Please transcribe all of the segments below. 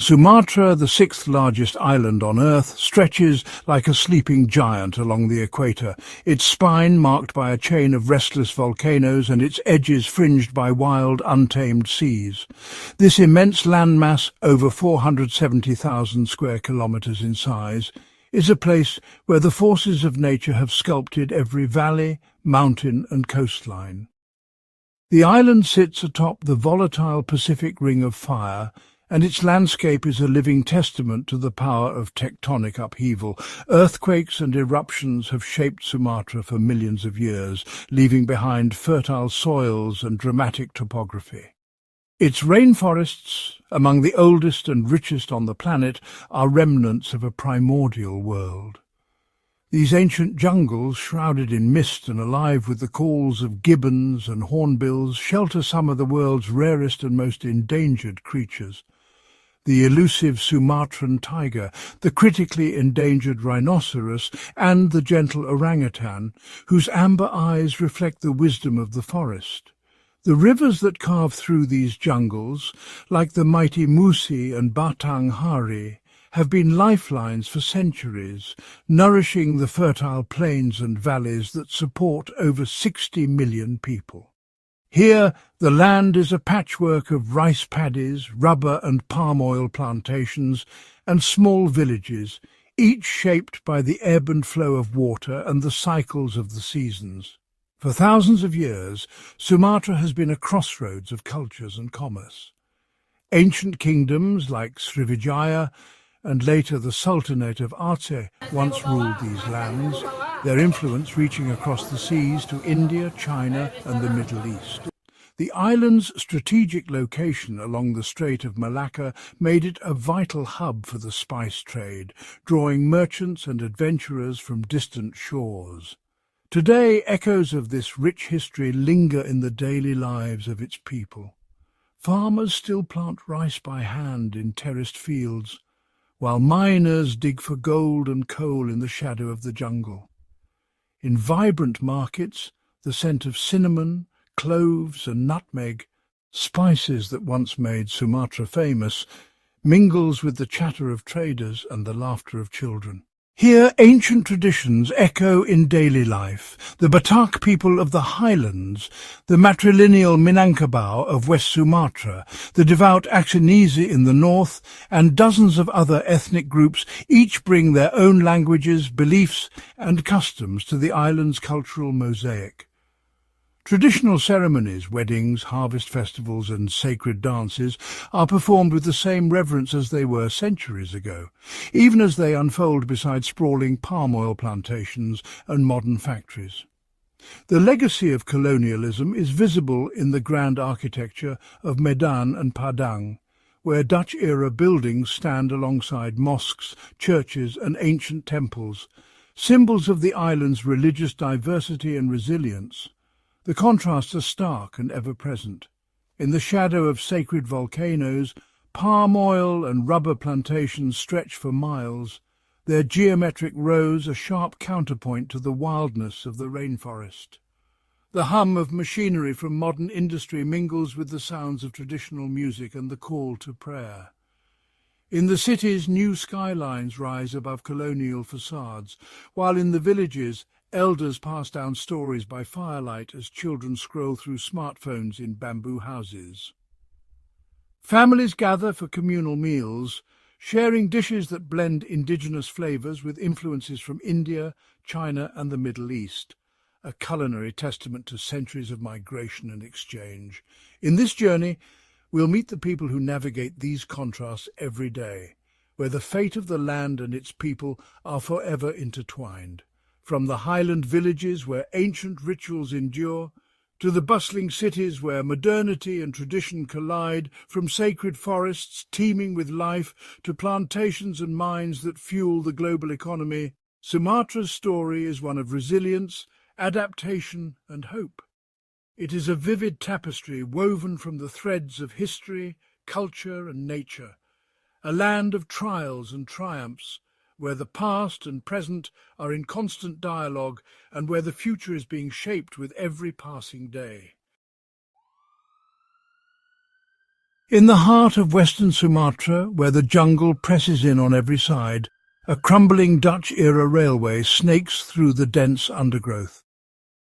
Sumatra, the sixth largest island on Earth, stretches like a sleeping giant along the equator, its spine marked by a chain of restless volcanoes and its edges fringed by wild, untamed seas. This immense landmass, over 470,000 square kilometres in size, is a place where the forces of nature have sculpted every valley, mountain and coastline. The island sits atop the volatile Pacific Ring of Fire, and its landscape is a living testament to the power of tectonic upheaval. Earthquakes and eruptions have shaped Sumatra for millions of years, leaving behind fertile soils and dramatic topography. Its rainforests, among the oldest and richest on the planet, are remnants of a primordial world. These ancient jungles, shrouded in mist and alive with the calls of gibbons and hornbills, shelter some of the world's rarest and most endangered creatures. The elusive Sumatran tiger, the critically endangered rhinoceros, and the gentle orangutan, whose amber eyes reflect the wisdom of the forest. The rivers that carve through these jungles, like the mighty Musi and Batang Hari, have been lifelines for centuries, nourishing the fertile plains and valleys that support over 60 million people. Here, the land is a patchwork of rice paddies, rubber and palm oil plantations, and small villages, each shaped by the ebb and flow of water and the cycles of the seasons. For thousands of years, Sumatra has been a crossroads of cultures and commerce. Ancient kingdoms like Srivijaya and later the Sultanate of Aceh once ruled these lands, their influence reaching across the seas to India, China and the Middle East. The island's strategic location along the Strait of Malacca made it a vital hub for the spice trade, drawing merchants and adventurers from distant shores. Today, echoes of this rich history linger in the daily lives of its people. Farmers still plant rice by hand in terraced fields, while miners dig for gold and coal in the shadow of the jungle. In vibrant markets, the scent of cinnamon, cloves and nutmeg, spices that once made Sumatra famous, mingles with the chatter of traders and the laughter of children. Here, ancient traditions echo in daily life. The Batak people of the highlands, the matrilineal Minangkabau of West Sumatra, the devout Achinese in the north, and dozens of other ethnic groups each bring their own languages, beliefs, and customs to the island's cultural mosaic. Traditional ceremonies, weddings, harvest festivals and sacred dances are performed with the same reverence as they were centuries ago, even as they unfold beside sprawling palm oil plantations and modern factories. The legacy of colonialism is visible in the grand architecture of Medan and Padang, where Dutch-era buildings stand alongside mosques, churches and ancient temples, symbols of the island's religious diversity and resilience. The contrasts are stark and ever-present. In the shadow of sacred volcanoes, palm oil and rubber plantations stretch for miles, their geometric rows a sharp counterpoint to the wildness of the rainforest. The hum of machinery from modern industry mingles with the sounds of traditional music and the call to prayer. In the cities, new skylines rise above colonial facades, while in the villages, elders pass down stories by firelight as children scroll through smartphones in bamboo houses. Families gather for communal meals, sharing dishes that blend indigenous flavours with influences from India, China and the Middle East, a culinary testament to centuries of migration and exchange. In this journey, we'll meet the people who navigate these contrasts every day, where the fate of the land and its people are forever intertwined. From the highland villages where ancient rituals endure, to the bustling cities where modernity and tradition collide, from sacred forests teeming with life to plantations and mines that fuel the global economy, Sumatra's story is one of resilience, adaptation and hope. It is a vivid tapestry woven from the threads of history, culture and nature, a land of trials and triumphs, where the past and present are in constant dialogue and where the future is being shaped with every passing day. In the heart of western Sumatra, where the jungle presses in on every side, a crumbling Dutch-era railway snakes through the dense undergrowth.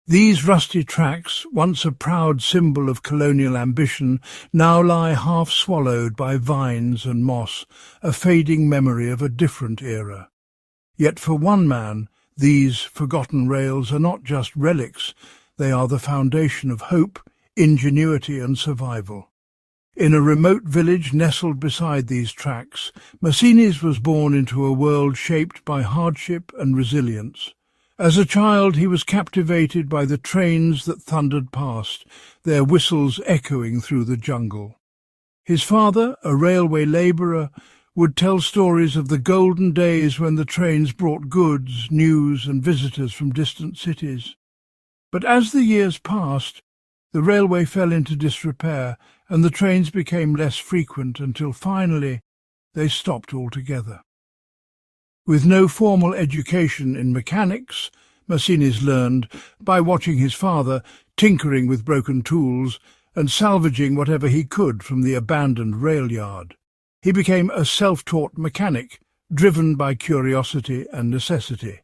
These rusty tracks, once a proud symbol of colonial ambition, now lie half swallowed by vines and moss, a fading memory of a different era. Yet for one man, these forgotten rails are not just relics, they are the foundation of hope, ingenuity and survival. In a remote village nestled beside these tracks, Masinis was born into a world shaped by hardship and resilience. As a child he was captivated by the trains that thundered past, their whistles echoing through the jungle. His father, a railway labourer, would tell stories of the golden days when the trains brought goods, news and visitors from distant cities. But as the years passed, the railway fell into disrepair and the trains became less frequent until finally they stopped altogether. With no formal education in mechanics, Masinis learned, by watching his father tinkering with broken tools and salvaging whatever he could from the abandoned rail yard. He became a self-taught mechanic, driven by curiosity and necessity.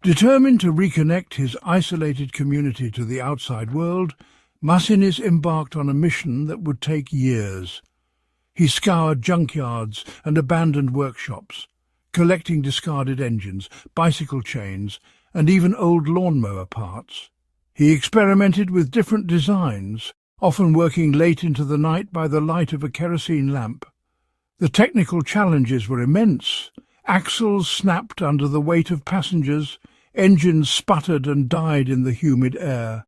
Determined to reconnect his isolated community to the outside world, Masinis embarked on a mission that would take years. He scoured junkyards and abandoned workshops, collecting discarded engines, bicycle chains, and even old lawnmower parts. He experimented with different designs, often working late into the night by the light of a kerosene lamp. The technical challenges were immense. Axles snapped under the weight of passengers, engines sputtered and died in the humid air,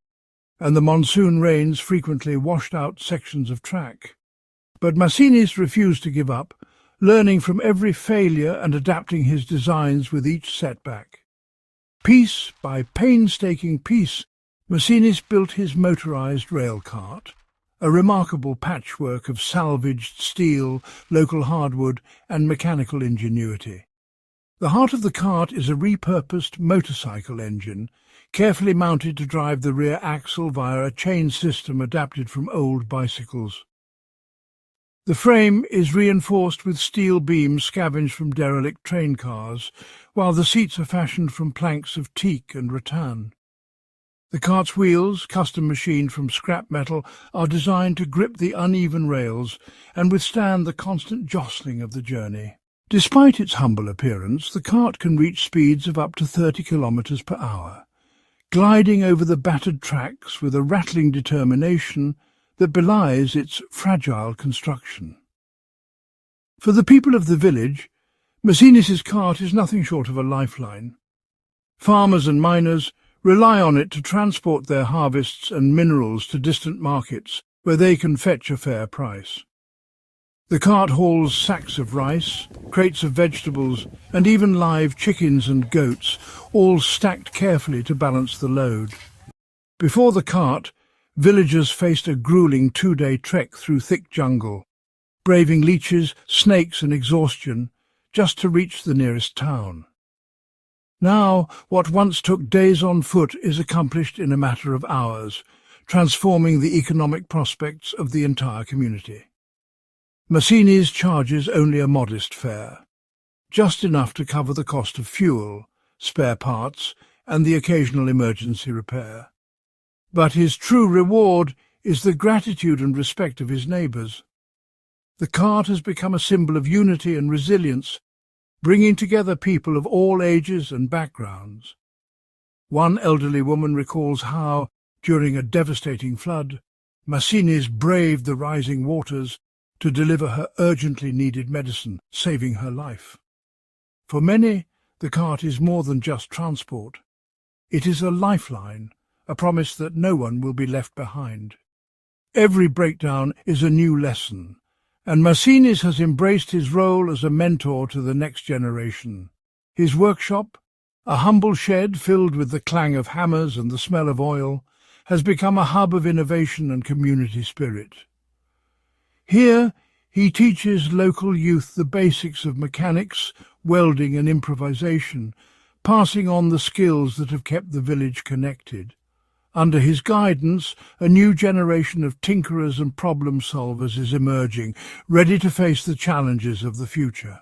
and the monsoon rains frequently washed out sections of track. But Masinis refused to give up, learning from every failure and adapting his designs with each setback. Piece by painstaking piece, Masinis built his motorized rail cart, a remarkable patchwork of salvaged steel, local hardwood and mechanical ingenuity. The heart of the cart is a repurposed motorcycle engine, carefully mounted to drive the rear axle via a chain system adapted from old bicycles. The frame is reinforced with steel beams scavenged from derelict train cars, while the seats are fashioned from planks of teak and rattan. The cart's wheels, custom machined from scrap metal, are designed to grip the uneven rails and withstand the constant jostling of the journey. Despite its humble appearance, the cart can reach speeds of up to 30 kilometers per hour, gliding over the battered tracks with a rattling determination that belies its fragile construction. For the people of the village, Masinis's cart is nothing short of a lifeline. Farmers and miners rely on it to transport their harvests and minerals to distant markets where they can fetch a fair price. The cart hauls sacks of rice, crates of vegetables, and even live chickens and goats, all stacked carefully to balance the load. Before the cart, villagers faced a grueling 2-day trek through thick jungle, braving leeches, snakes and exhaustion, just to reach the nearest town. Now, what once took days on foot is accomplished in a matter of hours, transforming the economic prospects of the entire community. Masinis charges only a modest fare, just enough to cover the cost of fuel, spare parts, and the occasional emergency repair. But his true reward is the gratitude and respect of his neighbours. The cart has become a symbol of unity and resilience, bringing together people of all ages and backgrounds. One elderly woman recalls how, during a devastating flood, Masinis braved the rising waters to deliver her urgently needed medicine, saving her life. For many, the cart is more than just transport. It is a lifeline, a promise that no one will be left behind. Every breakdown is a new lesson, and Masinis has embraced his role as a mentor to the next generation. His workshop, a humble shed filled with the clang of hammers and the smell of oil, has become a hub of innovation and community spirit. Here, he teaches local youth the basics of mechanics, welding and improvisation, passing on the skills that have kept the village connected. Under his guidance, a new generation of tinkerers and problem-solvers is emerging, ready to face the challenges of the future.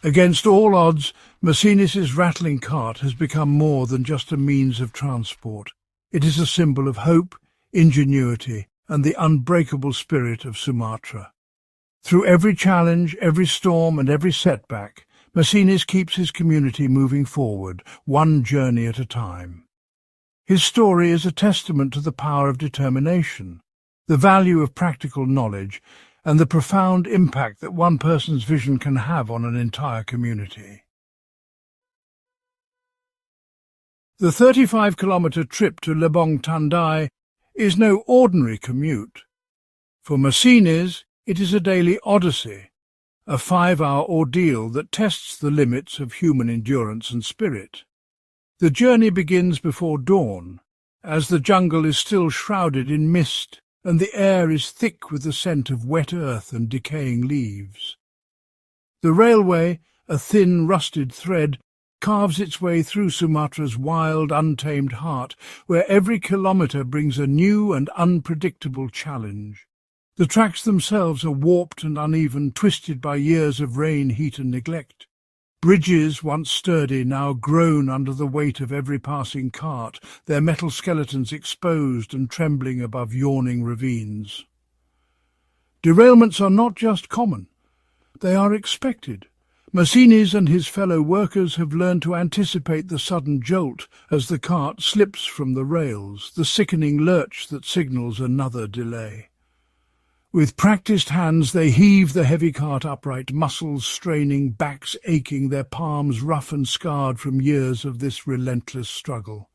Against all odds, Masinis' rattling cart has become more than just a means of transport. It is a symbol of hope, ingenuity, and the unbreakable spirit of Sumatra. Through every challenge, every storm, and every setback, Masinis keeps his community moving forward, one journey at a time. His story is a testament to the power of determination, the value of practical knowledge, and the profound impact that one person's vision can have on an entire community. The 35-kilometre trip to Lebong Tandai is no ordinary commute. For Masinis, it is a daily odyssey, a 5-hour ordeal that tests the limits of human endurance and spirit. The journey begins before dawn, as the jungle is still shrouded in mist and the air is thick with the scent of wet earth and decaying leaves. The railway, a thin, rusted thread, carves its way through Sumatra's wild, untamed heart, where every kilometre brings a new and unpredictable challenge. The tracks themselves are warped and uneven, twisted by years of rain, heat and neglect. Bridges, once sturdy, now groan under the weight of every passing cart, their metal skeletons exposed and trembling above yawning ravines. Derailments are not just common, they are expected. Masinis and his fellow workers have learned to anticipate the sudden jolt as the cart slips from the rails, the sickening lurch that signals another delay. With practised hands they heave the heavy cart upright, muscles straining, backs aching, their palms rough and scarred from years of this relentless struggle.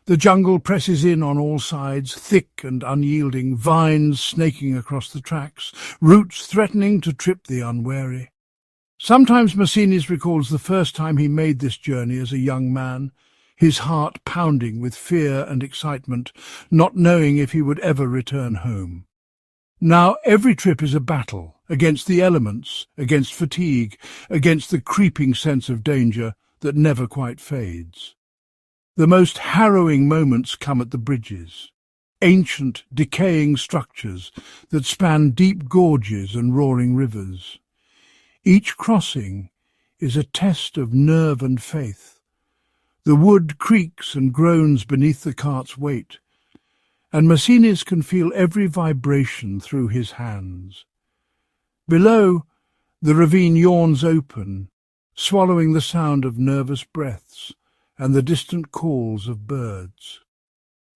The jungle presses in on all sides, thick and unyielding, vines snaking across the tracks, roots threatening to trip the unwary. Sometimes Masinis recalls the first time he made this journey as a young man, his heart pounding with fear and excitement, not knowing if he would ever return home. Now every trip is a battle, against the elements, against fatigue, against the creeping sense of danger that never quite fades. The most harrowing moments come at the bridges, ancient, decaying structures that span deep gorges and roaring rivers. Each crossing is a test of nerve and faith. The wood creaks and groans beneath the cart's weight, and Masinis can feel every vibration through his hands. Below, the ravine yawns open, swallowing the sound of nervous breaths and the distant calls of birds.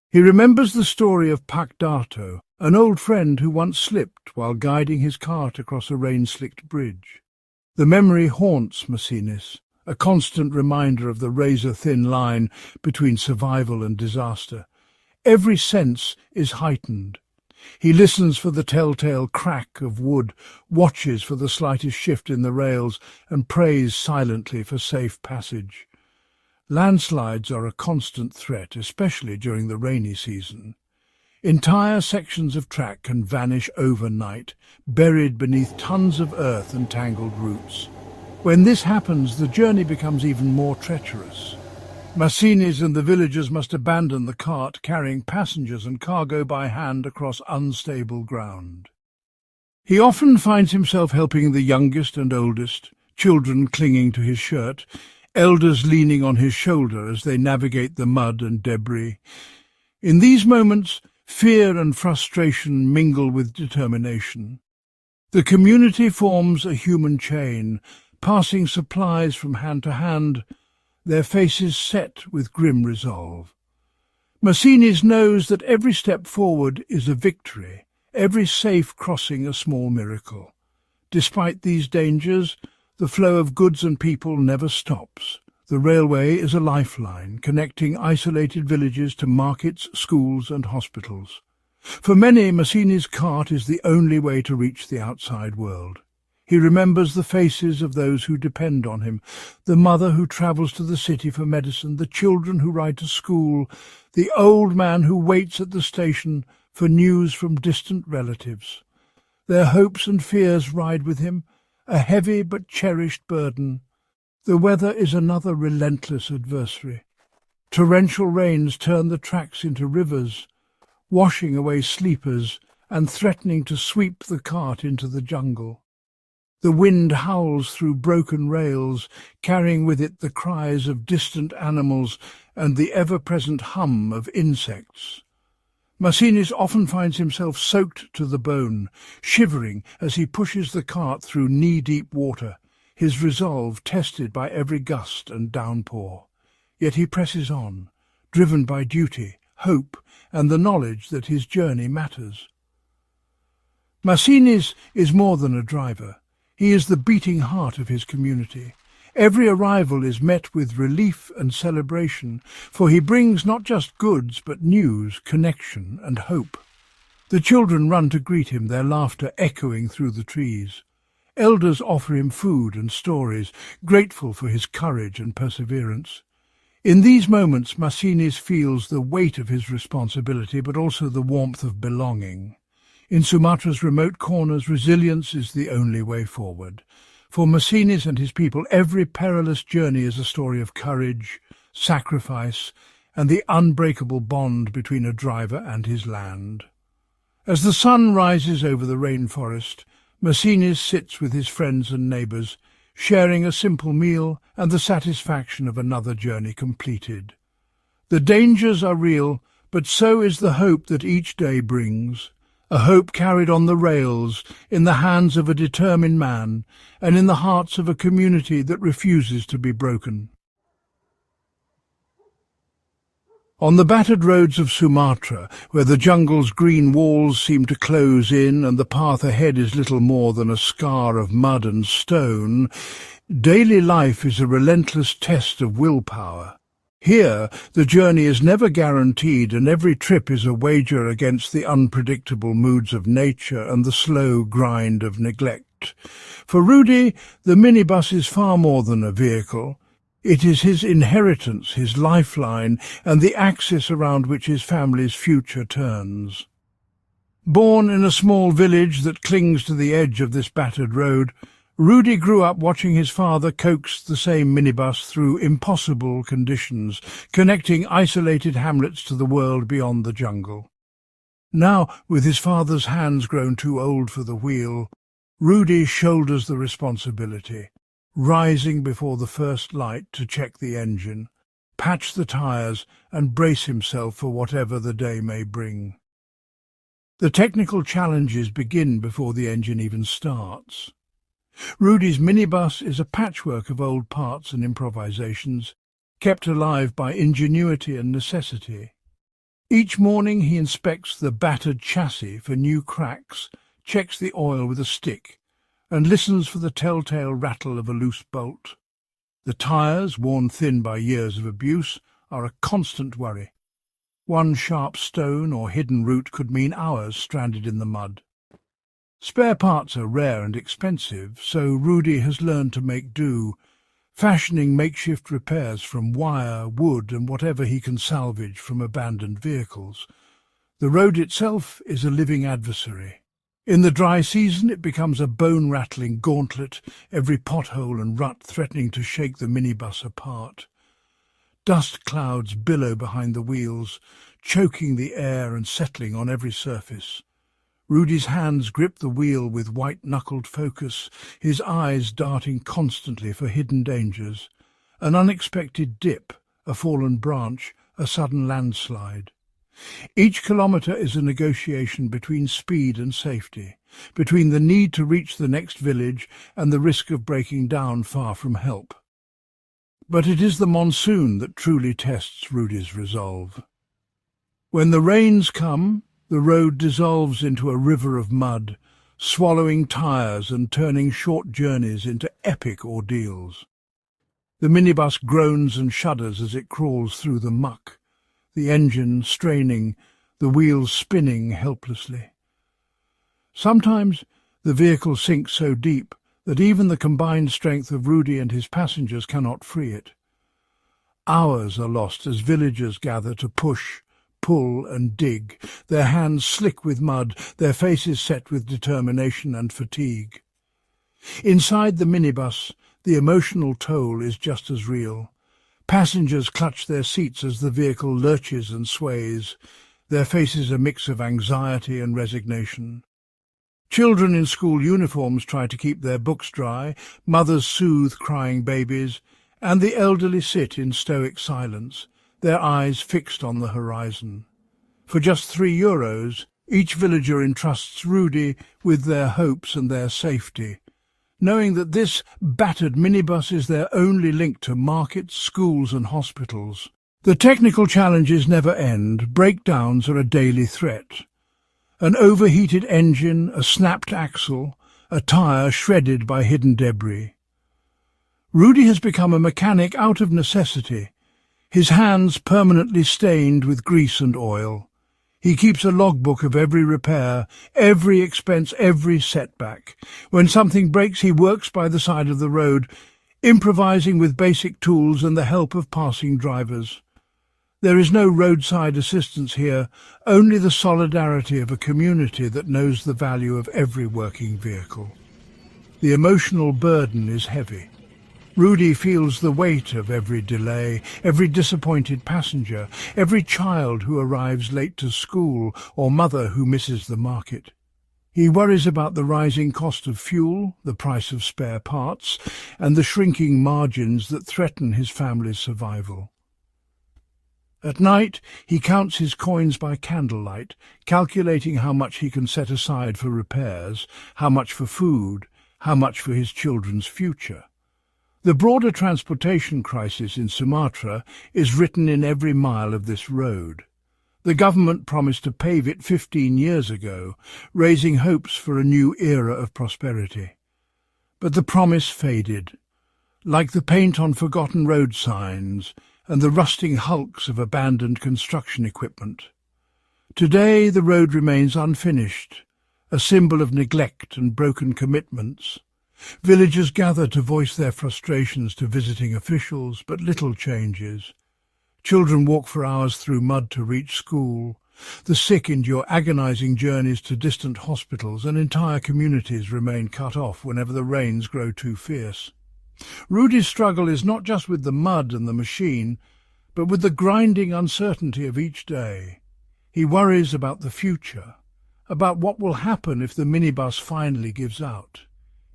He remembers the story of Pak Dato, an old friend who once slipped while guiding his cart across a rain-slicked bridge. The memory haunts Masinis, a constant reminder of the razor-thin line between survival and disaster. Every sense is heightened. He listens for the telltale crack of wood, watches for the slightest shift in the rails, and prays silently for safe passage. Landslides are a constant threat, especially during the rainy season. Entire sections of track can vanish overnight, buried beneath tons of earth and tangled roots. When this happens, the journey becomes even more treacherous. Masinis and the villagers must abandon the cart, carrying passengers and cargo by hand across unstable ground. He often finds himself helping the youngest and oldest, children clinging to his shirt, elders leaning on his shoulder as they navigate the mud and debris. In these moments, fear and frustration mingle with determination. The community forms a human chain, passing supplies from hand to hand, their faces set with grim resolve. Masinis knows that every step forward is a victory, every safe crossing a small miracle. Despite these dangers, the flow of goods and people never stops. The railway is a lifeline, connecting isolated villages to markets, schools and hospitals. For many, Masinis' cart is the only way to reach the outside world. He remembers the faces of those who depend on him, the mother who travels to the city for medicine, the children who ride to school, the old man who waits at the station for news from distant relatives. Their hopes and fears ride with him, a heavy but cherished burden. The weather is another relentless adversary. Torrential rains turn the tracks into rivers, washing away sleepers and threatening to sweep the cart into the jungle. The wind howls through broken rails, carrying with it the cries of distant animals and the ever-present hum of insects. Masinis often finds himself soaked to the bone, shivering as he pushes the cart through knee-deep water, his resolve tested by every gust and downpour. Yet he presses on, driven by duty, hope, and the knowledge that his journey matters. Masinis is more than a driver. He is the beating heart of his community. Every arrival is met with relief and celebration, for he brings not just goods but news, connection and hope. The children run to greet him, their laughter echoing through the trees. Elders offer him food and stories, grateful for his courage and perseverance. In these moments, Masinis feels the weight of his responsibility, but also the warmth of belonging. In Sumatra's remote corners, resilience is the only way forward. For Masinis and his people, every perilous journey is a story of courage, sacrifice, and the unbreakable bond between a driver and his land. As the sun rises over the rainforest, Masinis sits with his friends and neighbours, sharing a simple meal and the satisfaction of another journey completed. The dangers are real, but so is the hope that each day brings. A hope carried on the rails, in the hands of a determined man, and in the hearts of a community that refuses to be broken. On the battered roads of Sumatra, where the jungle's green walls seem to close in and the path ahead is little more than a scar of mud and stone, daily life is a relentless test of willpower. Here, the journey is never guaranteed, and every trip is a wager against the unpredictable moods of nature and the slow grind of neglect. For Rudi, the minibus is far more than a vehicle. It is his inheritance, his lifeline, and the axis around which his family's future turns. Born in a small village that clings to the edge of this battered road, Rudi grew up watching his father coax the same minibus through impossible conditions, connecting isolated hamlets to the world beyond the jungle. Now, with his father's hands grown too old for the wheel, Rudi shoulders the responsibility, rising before the first light to check the engine, patch the tyres and brace himself for whatever the day may bring. The technical challenges begin before the engine even starts. Rudi's minibus is a patchwork of old parts and improvisations, kept alive by ingenuity and necessity. Each morning he inspects the battered chassis for new cracks, checks the oil with a stick, and listens for the telltale rattle of a loose bolt. The tyres, worn thin by years of abuse, are a constant worry. One sharp stone or hidden root could mean hours stranded in the mud. Spare parts are rare and expensive, so Rudi has learned to make do, fashioning makeshift repairs from wire, wood, and whatever he can salvage from abandoned vehicles. The road itself is a living adversary. In the dry season it becomes a bone-rattling gauntlet, every pothole and rut threatening to shake the minibus apart. Dust clouds billow behind the wheels, choking the air and settling on every surface. Rudi's hands grip the wheel with white-knuckled focus, his eyes darting constantly for hidden dangers. An unexpected dip, a fallen branch, a sudden landslide. Each kilometre is a negotiation between speed and safety, between the need to reach the next village and the risk of breaking down far from help. But it is the monsoon that truly tests Rudi's resolve. When the rains come, the road dissolves into a river of mud, swallowing tyres and turning short journeys into epic ordeals. The minibus groans and shudders as it crawls through the muck, the engine straining, the wheels spinning helplessly. Sometimes the vehicle sinks so deep that even the combined strength of Rudi and his passengers cannot free it. Hours are lost as villagers gather to push, pull and dig, their hands slick with mud, their faces set with determination and fatigue. Inside the minibus, the emotional toll is just as real. Passengers clutch their seats as the vehicle lurches and sways, their faces a mix of anxiety and resignation. Children in school uniforms try to keep their books dry, mothers soothe crying babies, and the elderly sit in stoic silence, their eyes fixed on the horizon. For just €3, each villager entrusts Rudi with their hopes and their safety, knowing that this battered minibus is their only link to markets, schools and hospitals. The technical challenges never end. Breakdowns are a daily threat. An overheated engine, a snapped axle, a tyre shredded by hidden debris. Rudi has become a mechanic out of necessity, his hands permanently stained with grease and oil. He keeps a logbook of every repair, every expense, every setback. When something breaks, he works by the side of the road, improvising with basic tools and the help of passing drivers. There is no roadside assistance here, only the solidarity of a community that knows the value of every working vehicle. The emotional burden is heavy. Rudi feels the weight of every delay, every disappointed passenger, every child who arrives late to school or mother who misses the market. He worries about the rising cost of fuel, the price of spare parts, and the shrinking margins that threaten his family's survival. At night, he counts his coins by candlelight, calculating how much he can set aside for repairs, how much for food, how much for his children's future. The broader transportation crisis in Sumatra is written in every mile of this road. The government promised to pave it 15 years ago, raising hopes for a new era of prosperity. But the promise faded, like the paint on forgotten road signs and the rusting hulks of abandoned construction equipment. Today the road remains unfinished, a symbol of neglect and broken commitments. Villagers gather to voice their frustrations to visiting officials, but little changes. Children walk for hours through mud to reach school. The sick endure agonizing journeys to distant hospitals, and entire communities remain cut off whenever the rains grow too fierce. Rudi's struggle is not just with the mud and the machine, but with the grinding uncertainty of each day. He worries about the future, about what will happen if the minibus finally gives out,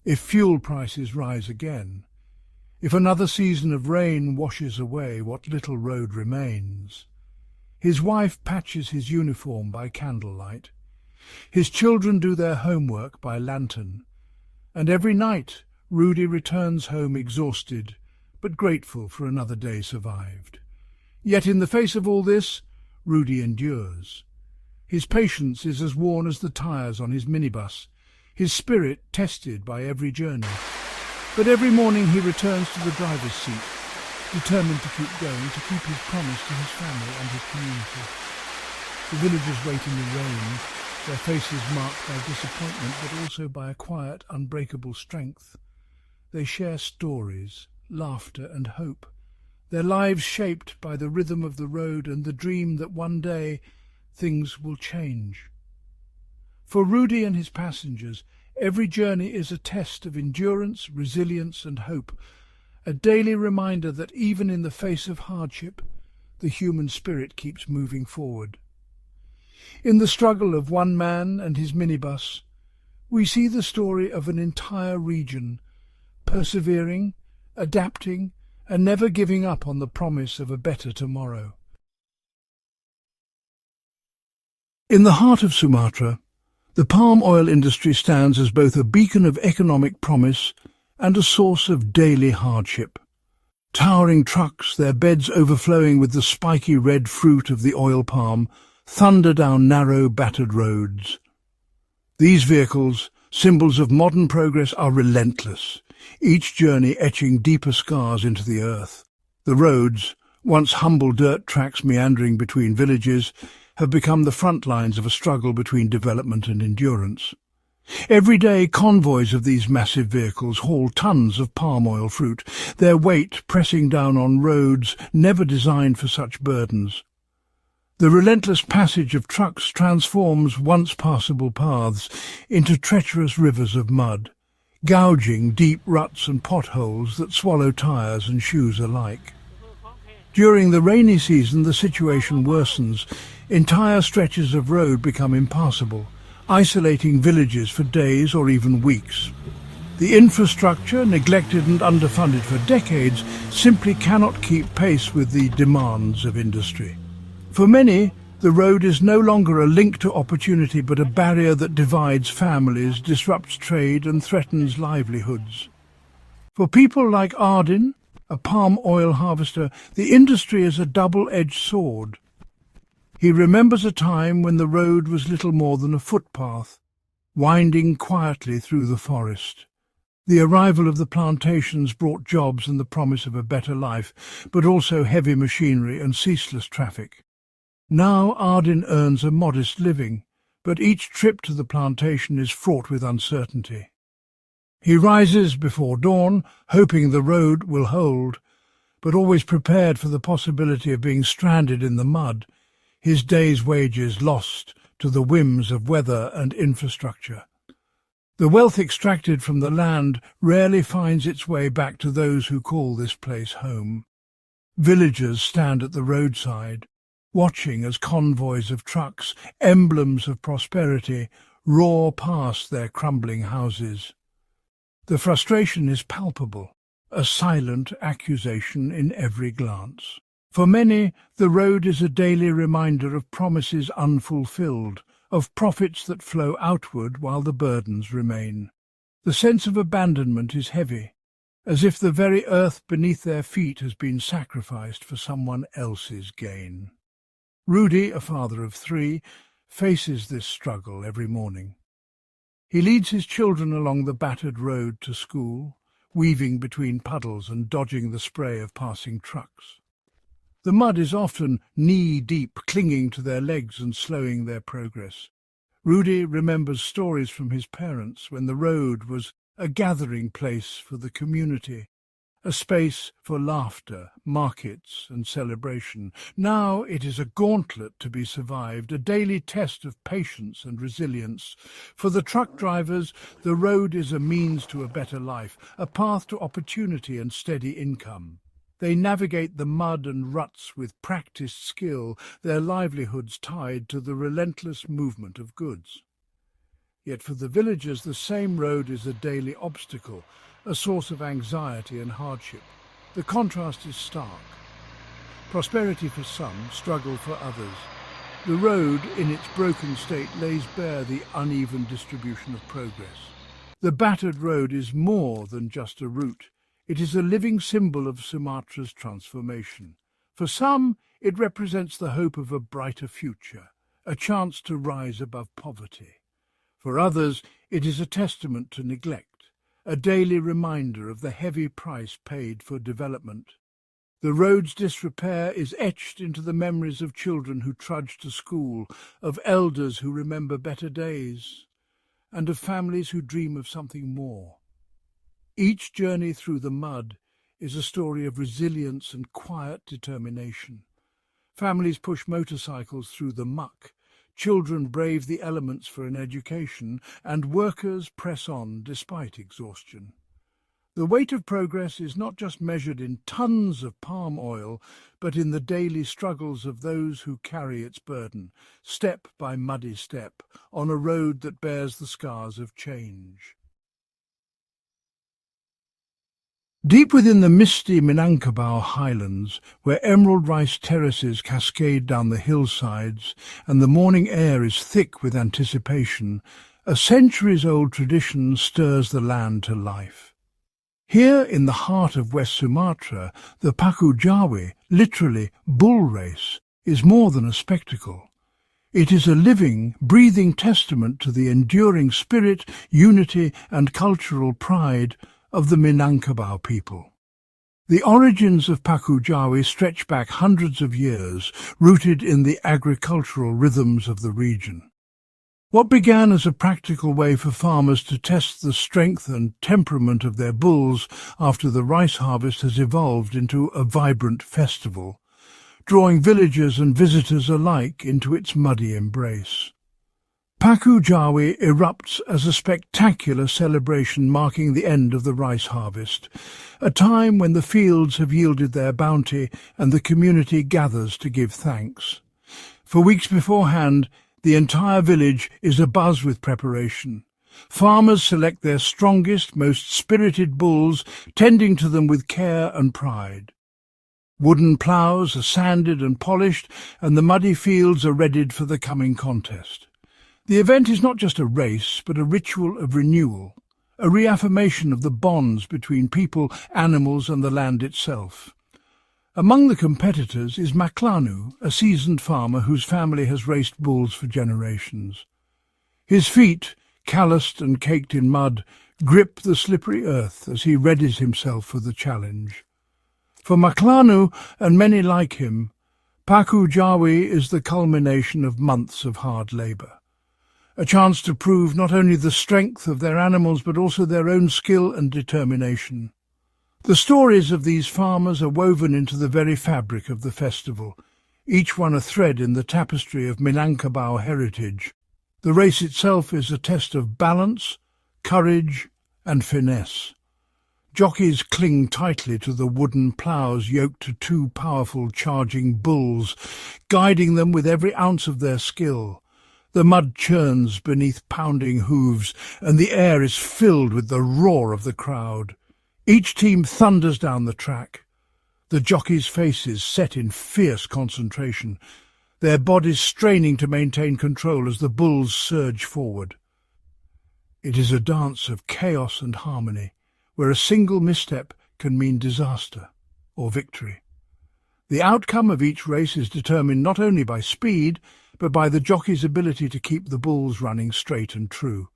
if fuel prices rise again, if another season of rain washes away what little road remains. His wife patches his uniform by candlelight. His children do their homework by lantern. And every night Rudi returns home exhausted, but grateful for another day survived. Yet in the face of all this, Rudi endures. His patience is as worn as the tyres on his minibus, his spirit tested by every journey. But every morning he returns to the driver's seat, determined to keep going, to keep his promise to his family and his community. The villagers wait in the rain, their faces marked by disappointment, but also by a quiet, unbreakable strength. They share stories, laughter and hope, their lives shaped by the rhythm of the road and the dream that one day things will change. For Rudi and his passengers, every journey is a test of endurance, resilience and hope, a daily reminder that even in the face of hardship, the human spirit keeps moving forward. In the struggle of one man and his minibus, we see the story of an entire region, persevering, adapting, and never giving up on the promise of a better tomorrow. In the heart of Sumatra, the palm oil industry stands as both a beacon of economic promise and a source of daily hardship. Towering trucks, their beds overflowing with the spiky red fruit of the oil palm, thunder down narrow, battered roads. These vehicles, symbols of modern progress, are relentless, each journey etching deeper scars into the earth. The roads, once humble dirt tracks meandering between villages, have become the front lines of a struggle between development and endurance. Every day, convoys of these massive vehicles haul tons of palm oil fruit, their weight pressing down on roads never designed for such burdens. The relentless passage of trucks transforms once passable paths into treacherous rivers of mud, gouging deep ruts and potholes that swallow tyres and shoes alike. During the rainy season, the situation worsens. Entire stretches of road become impassable, isolating villages for days or even weeks. The infrastructure, neglected and underfunded for decades, simply cannot keep pace with the demands of industry. For many, the road is no longer a link to opportunity but a barrier that divides families, disrupts trade and threatens livelihoods. For people like Ardin, a palm oil harvester, the industry is a double-edged sword. He remembers a time when the road was little more than a footpath, winding quietly through the forest. The arrival of the plantations brought jobs and the promise of a better life, but also heavy machinery and ceaseless traffic. Now Ardin earns a modest living, but each trip to the plantation is fraught with uncertainty. He rises before dawn, hoping the road will hold, but always prepared for the possibility of being stranded in the mud, his day's wages lost to the whims of weather and infrastructure. The wealth extracted from the land rarely finds its way back to those who call this place home. Villagers stand at the roadside, watching as convoys of trucks, emblems of prosperity, roar past their crumbling houses. The frustration is palpable, a silent accusation in every glance. For many, the road is a daily reminder of promises unfulfilled, of profits that flow outward while the burdens remain. The sense of abandonment is heavy, as if the very earth beneath their feet has been sacrificed for someone else's gain. Rudi, a father of 3, faces this struggle every morning. He leads his children along the battered road to school, weaving between puddles and dodging the spray of passing trucks. The mud is often knee-deep, clinging to their legs and slowing their progress. Rudi remembers stories from his parents when the road was a gathering place for the community, a space for laughter, markets and celebration. Now it is a gauntlet to be survived, a daily test of patience and resilience. For the truck drivers, the road is a means to a better life, a path to opportunity and steady income. They navigate the mud and ruts with practiced skill, their livelihoods tied to the relentless movement of goods. Yet for the villagers, the same road is a daily obstacle, a source of anxiety and hardship. The contrast is stark. Prosperity for some, struggle for others. The road, in its broken state, lays bare the uneven distribution of progress. The battered road is more than just a route. It is a living symbol of Sumatra's transformation. For some, it represents the hope of a brighter future, a chance to rise above poverty. For others, it is a testament to neglect, a daily reminder of the heavy price paid for development. The road's disrepair is etched into the memories of children who trudge to school, of elders who remember better days, and of families who dream of something more. Each journey through the mud is a story of resilience and quiet determination. Families push motorcycles through the muck, children brave the elements for an education, and workers press on despite exhaustion. The weight of progress is not just measured in tons of palm oil, but in the daily struggles of those who carry its burden, step by muddy step, on a road that bears the scars of change. Deep within the misty Minangkabau highlands, where emerald rice terraces cascade down the hillsides and the morning air is thick with anticipation, a centuries-old tradition stirs the land to life. Here in the heart of West Sumatra, the Paku Jawi, literally bull race, is more than a spectacle. It is a living, breathing testament to the enduring spirit, unity and cultural pride of the Minangkabau people. The origins of Paku Jawi stretch back hundreds of years, rooted in the agricultural rhythms of the region. What began as a practical way for farmers to test the strength and temperament of their bulls after the rice harvest has evolved into a vibrant festival, drawing villagers and visitors alike into its muddy embrace. Paku Jawi erupts as a spectacular celebration marking the end of the rice harvest, a time when the fields have yielded their bounty and the community gathers to give thanks. For weeks beforehand, the entire village is abuzz with preparation. Farmers select their strongest, most spirited bulls, tending to them with care and pride. Wooden ploughs are sanded and polished, and the muddy fields are readied for the coming contest. The event is not just a race, but a ritual of renewal, a reaffirmation of the bonds between people, animals and the land itself. Among the competitors is Maklanu, a seasoned farmer whose family has raced bulls for generations. His feet, calloused and caked in mud, grip the slippery earth as he readies himself for the challenge. For Maklanu, and many like him, Paku Jawi is the culmination of months of hard labour. A chance to prove not only the strength of their animals but also their own skill and determination. The stories of these farmers are woven into the very fabric of the festival, each one a thread in the tapestry of Minangkabau heritage. The race itself is a test of balance, courage and finesse. Jockeys cling tightly to the wooden ploughs yoked to two powerful charging bulls, guiding them with every ounce of their skill. The mud churns beneath pounding hooves, and the air is filled with the roar of the crowd. Each team thunders down the track, the jockeys' faces set in fierce concentration, their bodies straining to maintain control as the bulls surge forward. It is a dance of chaos and harmony, where a single misstep can mean disaster or victory. The outcome of each race is determined not only by speed, but by the jockey's ability to keep the bulls running straight and true.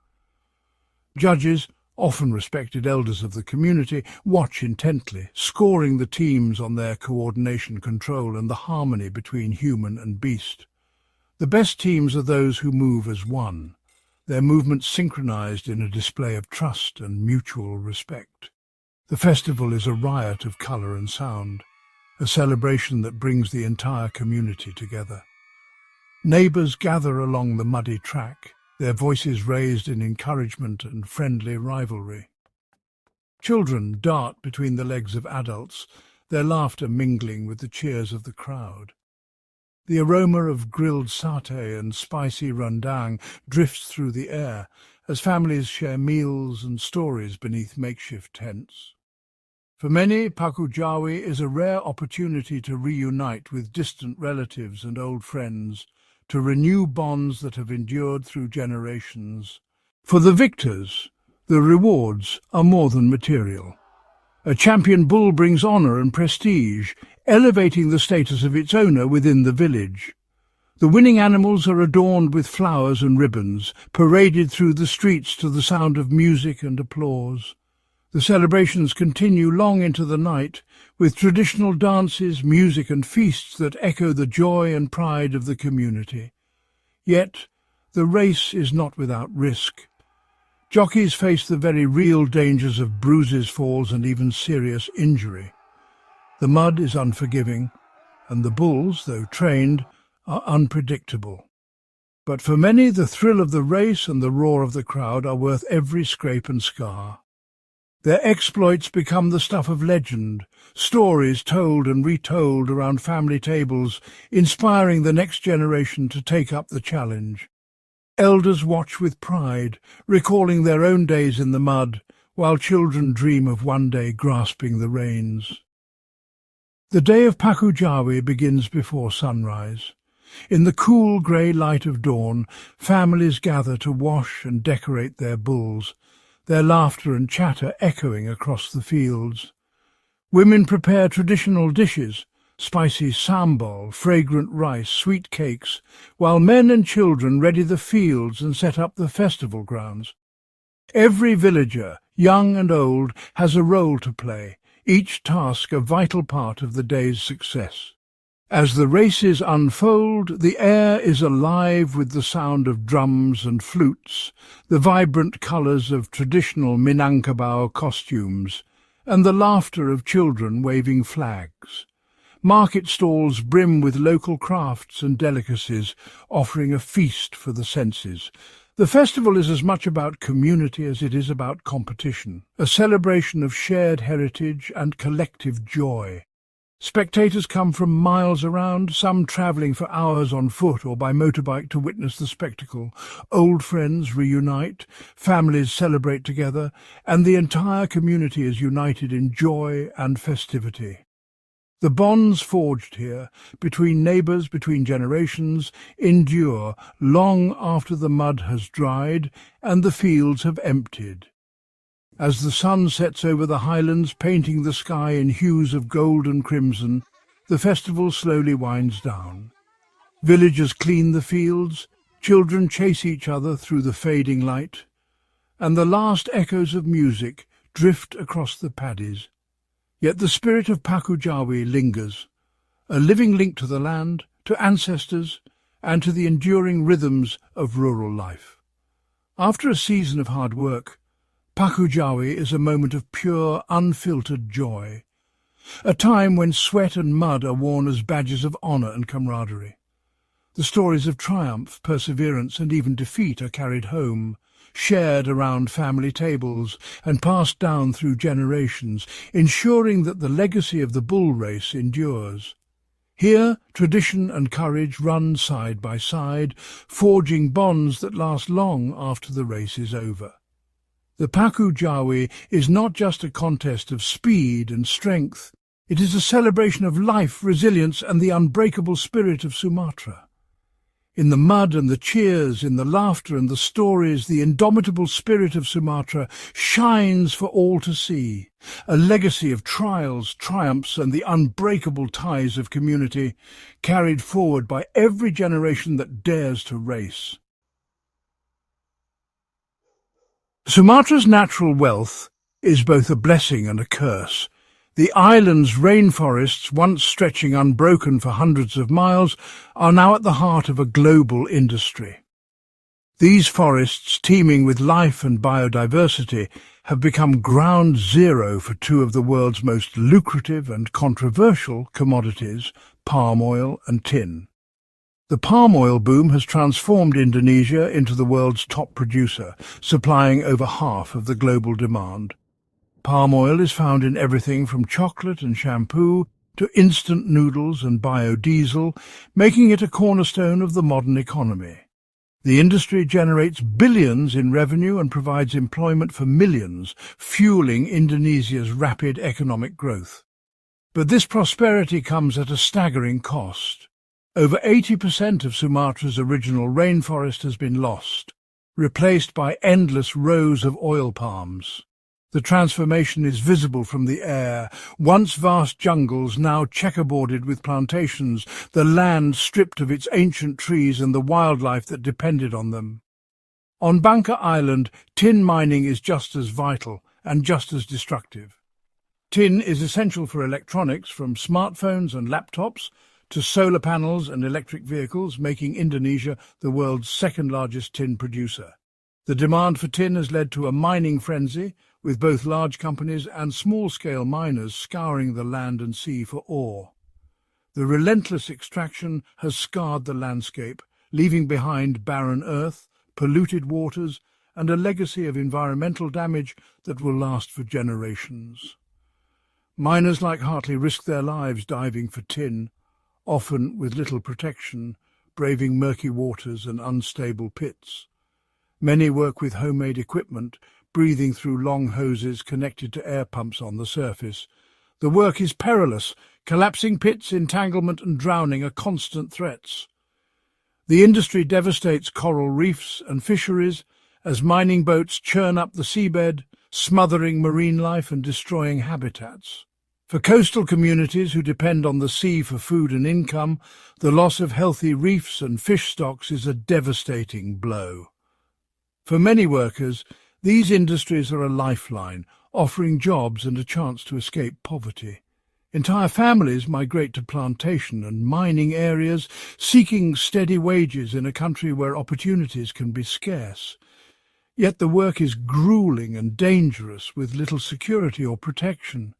Judges, often respected elders of the community, watch intently, scoring the teams on their coordination, control and the harmony between human and beast. The best teams are those who move as one, their movements synchronized in a display of trust and mutual respect. The festival is a riot of colour and sound, a celebration that brings the entire community together. Neighbours gather along the muddy track, their voices raised in encouragement and friendly rivalry. Children dart between the legs of adults, their laughter mingling with the cheers of the crowd. The aroma of grilled satay and spicy rendang drifts through the air as families share meals and stories beneath makeshift tents. For many, Paku Jawi is a rare opportunity to reunite with distant relatives and old friends, to renew bonds that have endured through generations. For the victors, the rewards are more than material. A champion bull brings honour and prestige, elevating the status of its owner within the village. The winning animals are adorned with flowers and ribbons, paraded through the streets to the sound of music and applause. The celebrations continue long into the night, with traditional dances, music and feasts that echo the joy and pride of the community. Yet, the race is not without risk. Jockeys face the very real dangers of bruises, falls and even serious injury. The mud is unforgiving, and the bulls, though trained, are unpredictable. But for many, the thrill of the race and the roar of the crowd are worth every scrape and scar. Their exploits become the stuff of legend, stories told and retold around family tables, inspiring the next generation to take up the challenge. Elders watch with pride, recalling their own days in the mud, while children dream of one day grasping the reins. The day of Paku Jawi begins before sunrise. In the cool grey light of dawn, families gather to wash and decorate their bulls, their laughter and chatter echoing across the fields. Women prepare traditional dishes, spicy sambal, fragrant rice, sweet cakes, while men and children ready the fields and set up the festival grounds. Every villager, young and old, has a role to play, each task a vital part of the day's success. As the races unfold, the air is alive with the sound of drums and flutes, the vibrant colours of traditional Minangkabau costumes, and the laughter of children waving flags. Market stalls brim with local crafts and delicacies, offering a feast for the senses. The festival is as much about community as it is about competition, a celebration of shared heritage and collective joy. Spectators come from miles around, some travelling for hours on foot or by motorbike to witness the spectacle. Old friends reunite, families celebrate together, and the entire community is united in joy and festivity. The bonds forged here, between neighbours, between generations, endure long after the mud has dried and the fields have emptied. As the sun sets over the highlands, painting the sky in hues of gold and crimson, the festival slowly winds down. Villagers clean the fields, children chase each other through the fading light, and the last echoes of music drift across the paddies. Yet the spirit of Paku Jawi lingers, a living link to the land, to ancestors, and to the enduring rhythms of rural life. After a season of hard work, Paku Jawi is a moment of pure, unfiltered joy, a time when sweat and mud are worn as badges of honour and camaraderie. The stories of triumph, perseverance, and even defeat are carried home, shared around family tables and passed down through generations, ensuring that the legacy of the bull race endures. Here, tradition and courage run side by side, forging bonds that last long after the race is over. The Paku Jawi is not just a contest of speed and strength, it is a celebration of life, resilience, and the unbreakable spirit of Sumatra. In the mud and the cheers, in the laughter and the stories, the indomitable spirit of Sumatra shines for all to see, a legacy of trials, triumphs, and the unbreakable ties of community, carried forward by every generation that dares to race. Sumatra's natural wealth is both a blessing and a curse. The island's rainforests, once stretching unbroken for hundreds of miles, are now at the heart of a global industry. These forests, teeming with life and biodiversity, have become ground zero for two of the world's most lucrative and controversial commodities, palm oil and tin. The palm oil boom has transformed Indonesia into the world's top producer, supplying over half of the global demand. Palm oil is found in everything from chocolate and shampoo to instant noodles and biodiesel, making it a cornerstone of the modern economy. The industry generates billions in revenue and provides employment for millions, fueling Indonesia's rapid economic growth. But this prosperity comes at a staggering cost. Over 80% of Sumatra's original rainforest has been lost, replaced by endless rows of oil palms. The transformation is visible from the air. Once vast jungles, now checkerboarded with plantations, the land stripped of its ancient trees and the wildlife that depended on them. On Bangka Island, tin mining is just as vital and just as destructive. Tin is essential for electronics, from smartphones and laptops to solar panels and electric vehicles, making Indonesia the world's second-largest tin producer. The demand for tin has led to a mining frenzy, with both large companies and small-scale miners scouring the land and sea for ore. The relentless extraction has scarred the landscape, leaving behind barren earth, polluted waters, and a legacy of environmental damage that will last for generations. Miners like Hartley risk their lives diving for tin, often with little protection, braving murky waters and unstable pits. Many work with homemade equipment, breathing through long hoses connected to air pumps on the surface. The work is perilous. Collapsing pits, entanglement and drowning are constant threats. The industry devastates coral reefs and fisheries as mining boats churn up the seabed, smothering marine life and destroying habitats. For coastal communities who depend on the sea for food and income, the loss of healthy reefs and fish stocks is a devastating blow. For many workers, these industries are a lifeline, offering jobs and a chance to escape poverty. Entire families migrate to plantation and mining areas, seeking steady wages in a country where opportunities can be scarce. Yet the work is grueling and dangerous, with little security or protection.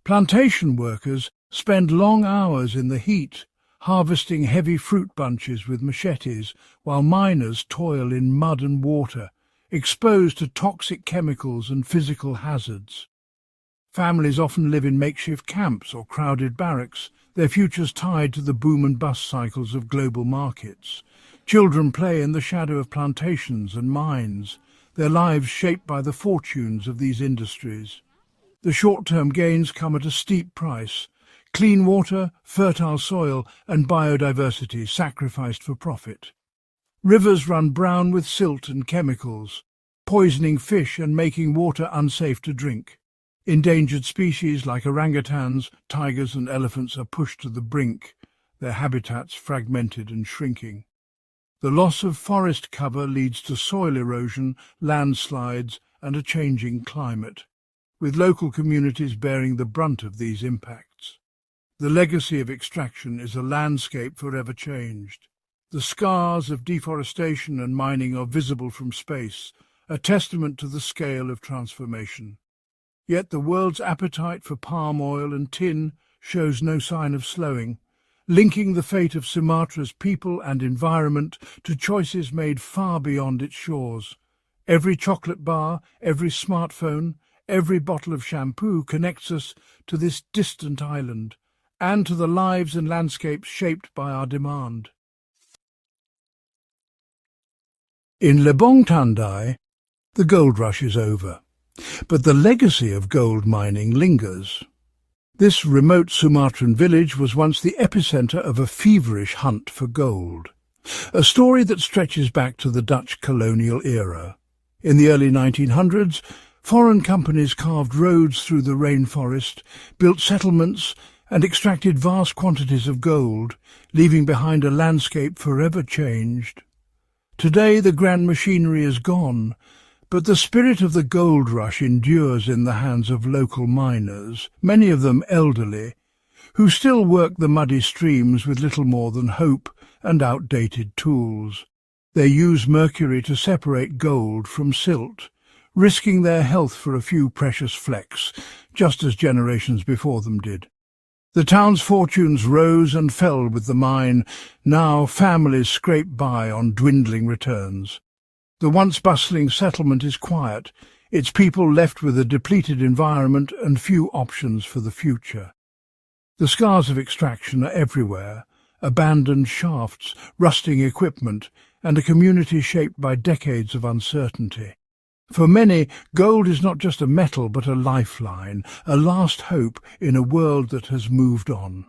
Plantation workers spend long hours in the heat, harvesting heavy fruit bunches with machetes, while miners toil in mud and water, exposed to toxic chemicals and physical hazards. Families often live in makeshift camps or crowded barracks, their futures tied to the boom and bust cycles of global markets. Children play in the shadow of plantations and mines, their lives shaped by the fortunes of these industries. The short-term gains come at a steep price: clean water, fertile soil and biodiversity sacrificed for profit. Rivers run brown with silt and chemicals, poisoning fish and making water unsafe to drink. Endangered species like orangutans, tigers and elephants are pushed to the brink, their habitats fragmented and shrinking. The loss of forest cover leads to soil erosion, landslides and a changing climate, with local communities bearing the brunt of these impacts. The legacy of extraction is a landscape forever changed. The scars of deforestation and mining are visible from space, a testament to the scale of transformation. Yet the world's appetite for palm oil and tin shows no sign of slowing, linking the fate of Sumatra's people and environment to choices made far beyond its shores. Every chocolate bar, every smartphone, every bottle of shampoo connects us to this distant island, and to the lives and landscapes shaped by our demand. In Lebong Tandai, the gold rush is over, but the legacy of gold mining lingers. This remote Sumatran village was once the epicenter of a feverish hunt for gold, a story that stretches back to the Dutch colonial era. In the early 1900s, foreign companies carved roads through the rainforest, built settlements, and extracted vast quantities of gold, leaving behind a landscape forever changed. Today the grand machinery is gone, but the spirit of the gold rush endures in the hands of local miners, many of them elderly, who still work the muddy streams with little more than hope and outdated tools. They use mercury to separate gold from silt, risking their health for a few precious flecks, just as generations before them did. The town's fortunes rose and fell with the mine. Now families scrape by on dwindling returns. The once bustling settlement is quiet, its people left with a depleted environment and few options for the future. The scars of extraction are everywhere: abandoned shafts, rusting equipment, and a community shaped by decades of uncertainty. For many, gold is not just a metal but a lifeline, a last hope in a world that has moved on.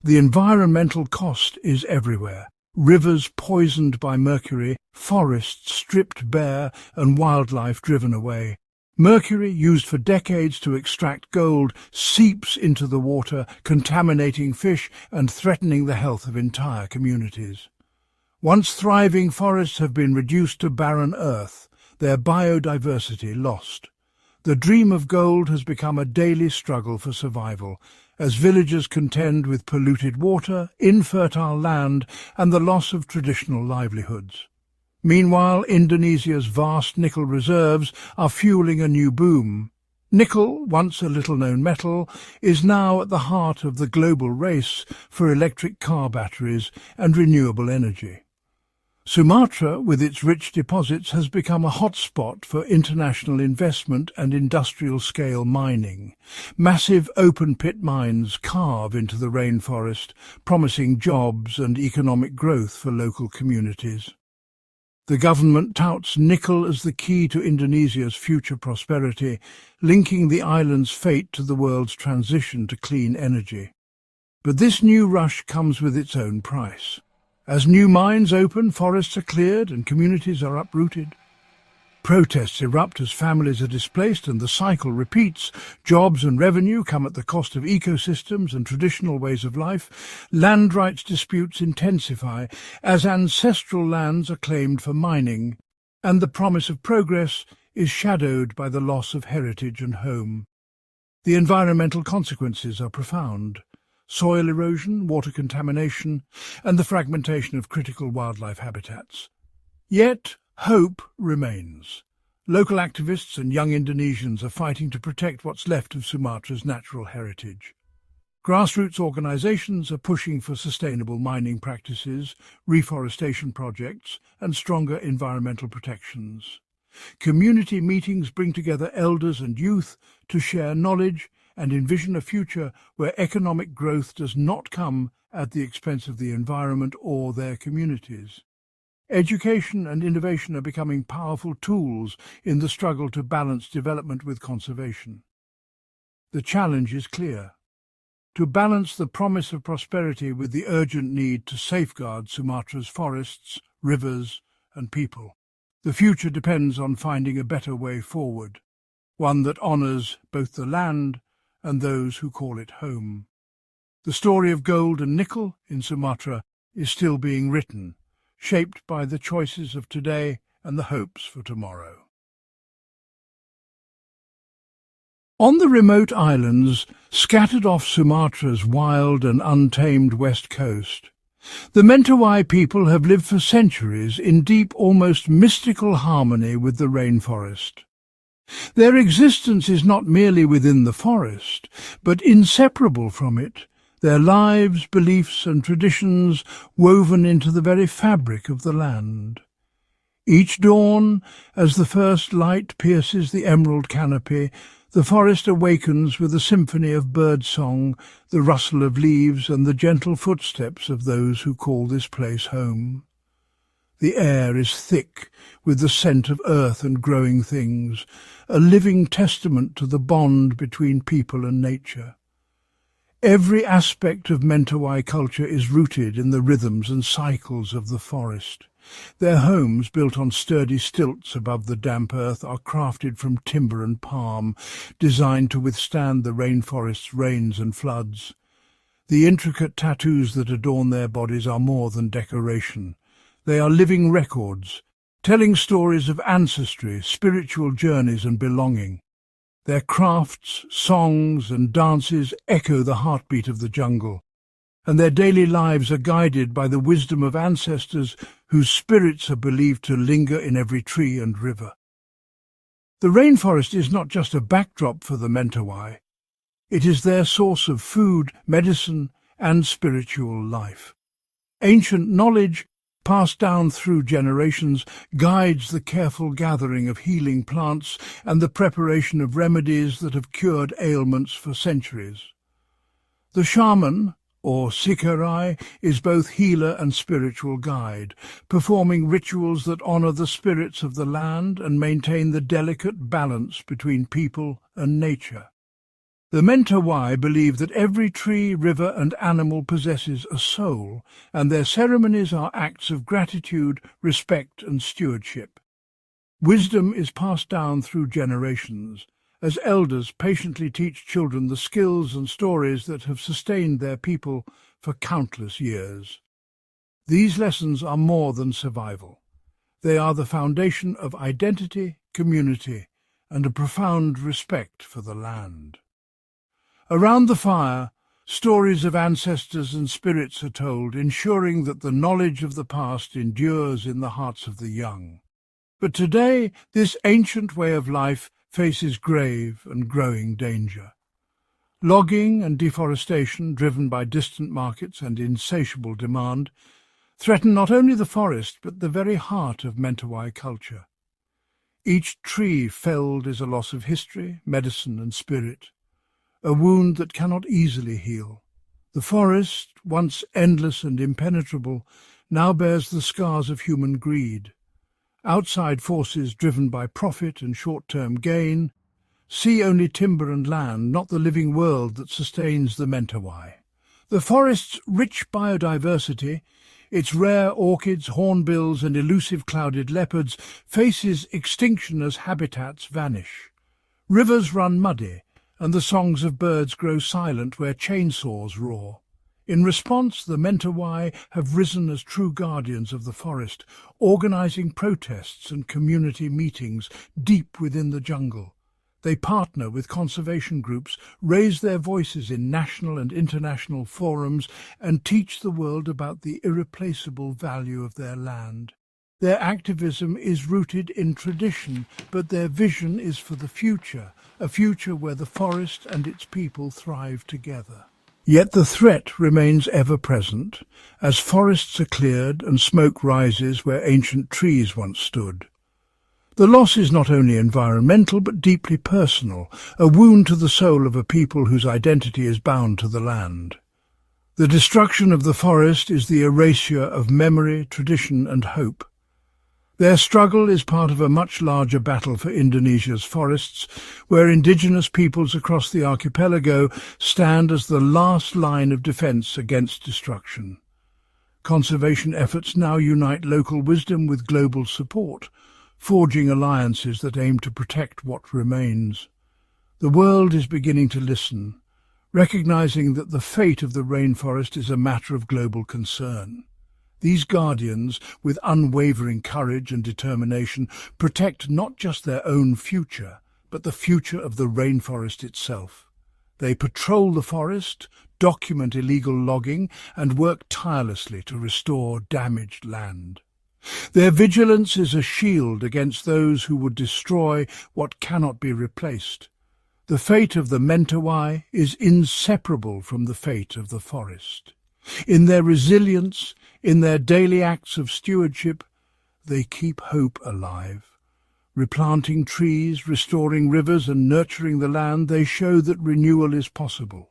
The environmental cost is everywhere: rivers poisoned by mercury, forests stripped bare, and wildlife driven away. Mercury, used for decades to extract gold, seeps into the water, contaminating fish and threatening the health of entire communities. Once thriving forests have been reduced to barren earth, their biodiversity lost. The dream of gold has become a daily struggle for survival, as villagers contend with polluted water, infertile land, and the loss of traditional livelihoods. Meanwhile, Indonesia's vast nickel reserves are fueling a new boom. Nickel, once a little-known metal, is now at the heart of the global race for electric car batteries and renewable energy. Sumatra, with its rich deposits, has become a hotspot for international investment and industrial-scale mining. Massive open-pit mines carve into the rainforest, promising jobs and economic growth for local communities. The government touts nickel as the key to Indonesia's future prosperity, linking the island's fate to the world's transition to clean energy. But this new rush comes with its own price. As new mines open, forests are cleared and communities are uprooted. Protests erupt as families are displaced and the cycle repeats. Jobs and revenue come at the cost of ecosystems and traditional ways of life. Land rights disputes intensify as ancestral lands are claimed for mining, and the promise of progress is shadowed by the loss of heritage and home. The environmental consequences are profound: soil erosion, water contamination, and the fragmentation of critical wildlife habitats. Yet hope remains. Local activists and young Indonesians are fighting to protect what's left of Sumatra's natural heritage. Grassroots organisations are pushing for sustainable mining practices, reforestation projects, and stronger environmental protections. Community meetings bring together elders and youth to share knowledge and envision a future where economic growth does not come at the expense of the environment or their communities. Education and innovation are becoming powerful tools in the struggle to balance development with conservation. The challenge is clear: to balance the promise of prosperity with the urgent need to safeguard Sumatra's forests, rivers, and people. The future depends on finding a better way forward, one that honours both the land and those who call it home. The story of gold and nickel in Sumatra is still being written, shaped by the choices of today and the hopes for tomorrow. On the remote islands, scattered off Sumatra's wild and untamed west coast, the Mentawai people have lived for centuries in deep, almost mystical harmony with the rainforest. Their existence is not merely within the forest, but inseparable from it, their lives, beliefs and traditions woven into the very fabric of the land. Each dawn, as the first light pierces the emerald canopy, the forest awakens with a symphony of birdsong, the rustle of leaves and the gentle footsteps of those who call this place home. The air is thick with the scent of earth and growing things, a living testament to the bond between people and nature. Every aspect of Mentawai culture is rooted in the rhythms and cycles of the forest. Their homes, built on sturdy stilts above the damp earth, are crafted from timber and palm, designed to withstand the rainforest's rains and floods. The intricate tattoos that adorn their bodies are more than decoration. They are living records, telling stories of ancestry, spiritual journeys and belonging. Their crafts, songs and dances echo the heartbeat of the jungle, and their daily lives are guided by the wisdom of ancestors whose spirits are believed to linger in every tree and river. The rainforest is not just a backdrop for the Mentawai. It is their source of food, medicine, and spiritual life. Ancient knowledge, passed down through generations, guides the careful gathering of healing plants and the preparation of remedies that have cured ailments for centuries. The shaman, or Sikarai, is both healer and spiritual guide, performing rituals that honour the spirits of the land and maintain the delicate balance between people and nature. The Mentawai believe that every tree, river and animal possesses a soul, and their ceremonies are acts of gratitude, respect and stewardship. Wisdom is passed down through generations, as elders patiently teach children the skills and stories that have sustained their people for countless years. These lessons are more than survival. They are the foundation of identity, community, and a profound respect for the land. Around the fire, stories of ancestors and spirits are told, ensuring that the knowledge of the past endures in the hearts of the young. But today, this ancient way of life faces grave and growing danger. Logging and deforestation, driven by distant markets and insatiable demand, threaten not only the forest but the very heart of Mentawai culture. Each tree felled is a loss of history, medicine and spirit, a wound that cannot easily heal. The forest, once endless and impenetrable, now bears the scars of human greed. Outside forces driven by profit and short-term gain see only timber and land, not the living world that sustains the Mentawai. The forest's rich biodiversity, its rare orchids, hornbills and elusive clouded leopards, faces extinction as habitats vanish. Rivers run muddy, and the songs of birds grow silent where chainsaws roar. In response, the Mentawai have risen as true guardians of the forest, organising protests and community meetings deep within the jungle. They partner with conservation groups, raise their voices in national and international forums, and teach the world about the irreplaceable value of their land. Their activism is rooted in tradition, but their vision is for the future, a future where the forest and its people thrive together. Yet the threat remains ever present, as forests are cleared and smoke rises where ancient trees once stood. The loss is not only environmental but deeply personal, a wound to the soul of a people whose identity is bound to the land. The destruction of the forest is the erasure of memory, tradition and hope. Their struggle is part of a much larger battle for Indonesia's forests, where indigenous peoples across the archipelago stand as the last line of defence against destruction. Conservation efforts now unite local wisdom with global support, forging alliances that aim to protect what remains. The world is beginning to listen, recognizing that the fate of the rainforest is a matter of global concern. These guardians, with unwavering courage and determination, protect not just their own future, but the future of the rainforest itself. They patrol the forest, document illegal logging, and work tirelessly to restore damaged land. Their vigilance is a shield against those who would destroy what cannot be replaced. The fate of the Mentawai is inseparable from the fate of the forest. In their resilience, in their daily acts of stewardship, they keep hope alive. Replanting trees, restoring rivers and nurturing the land, they show that renewal is possible.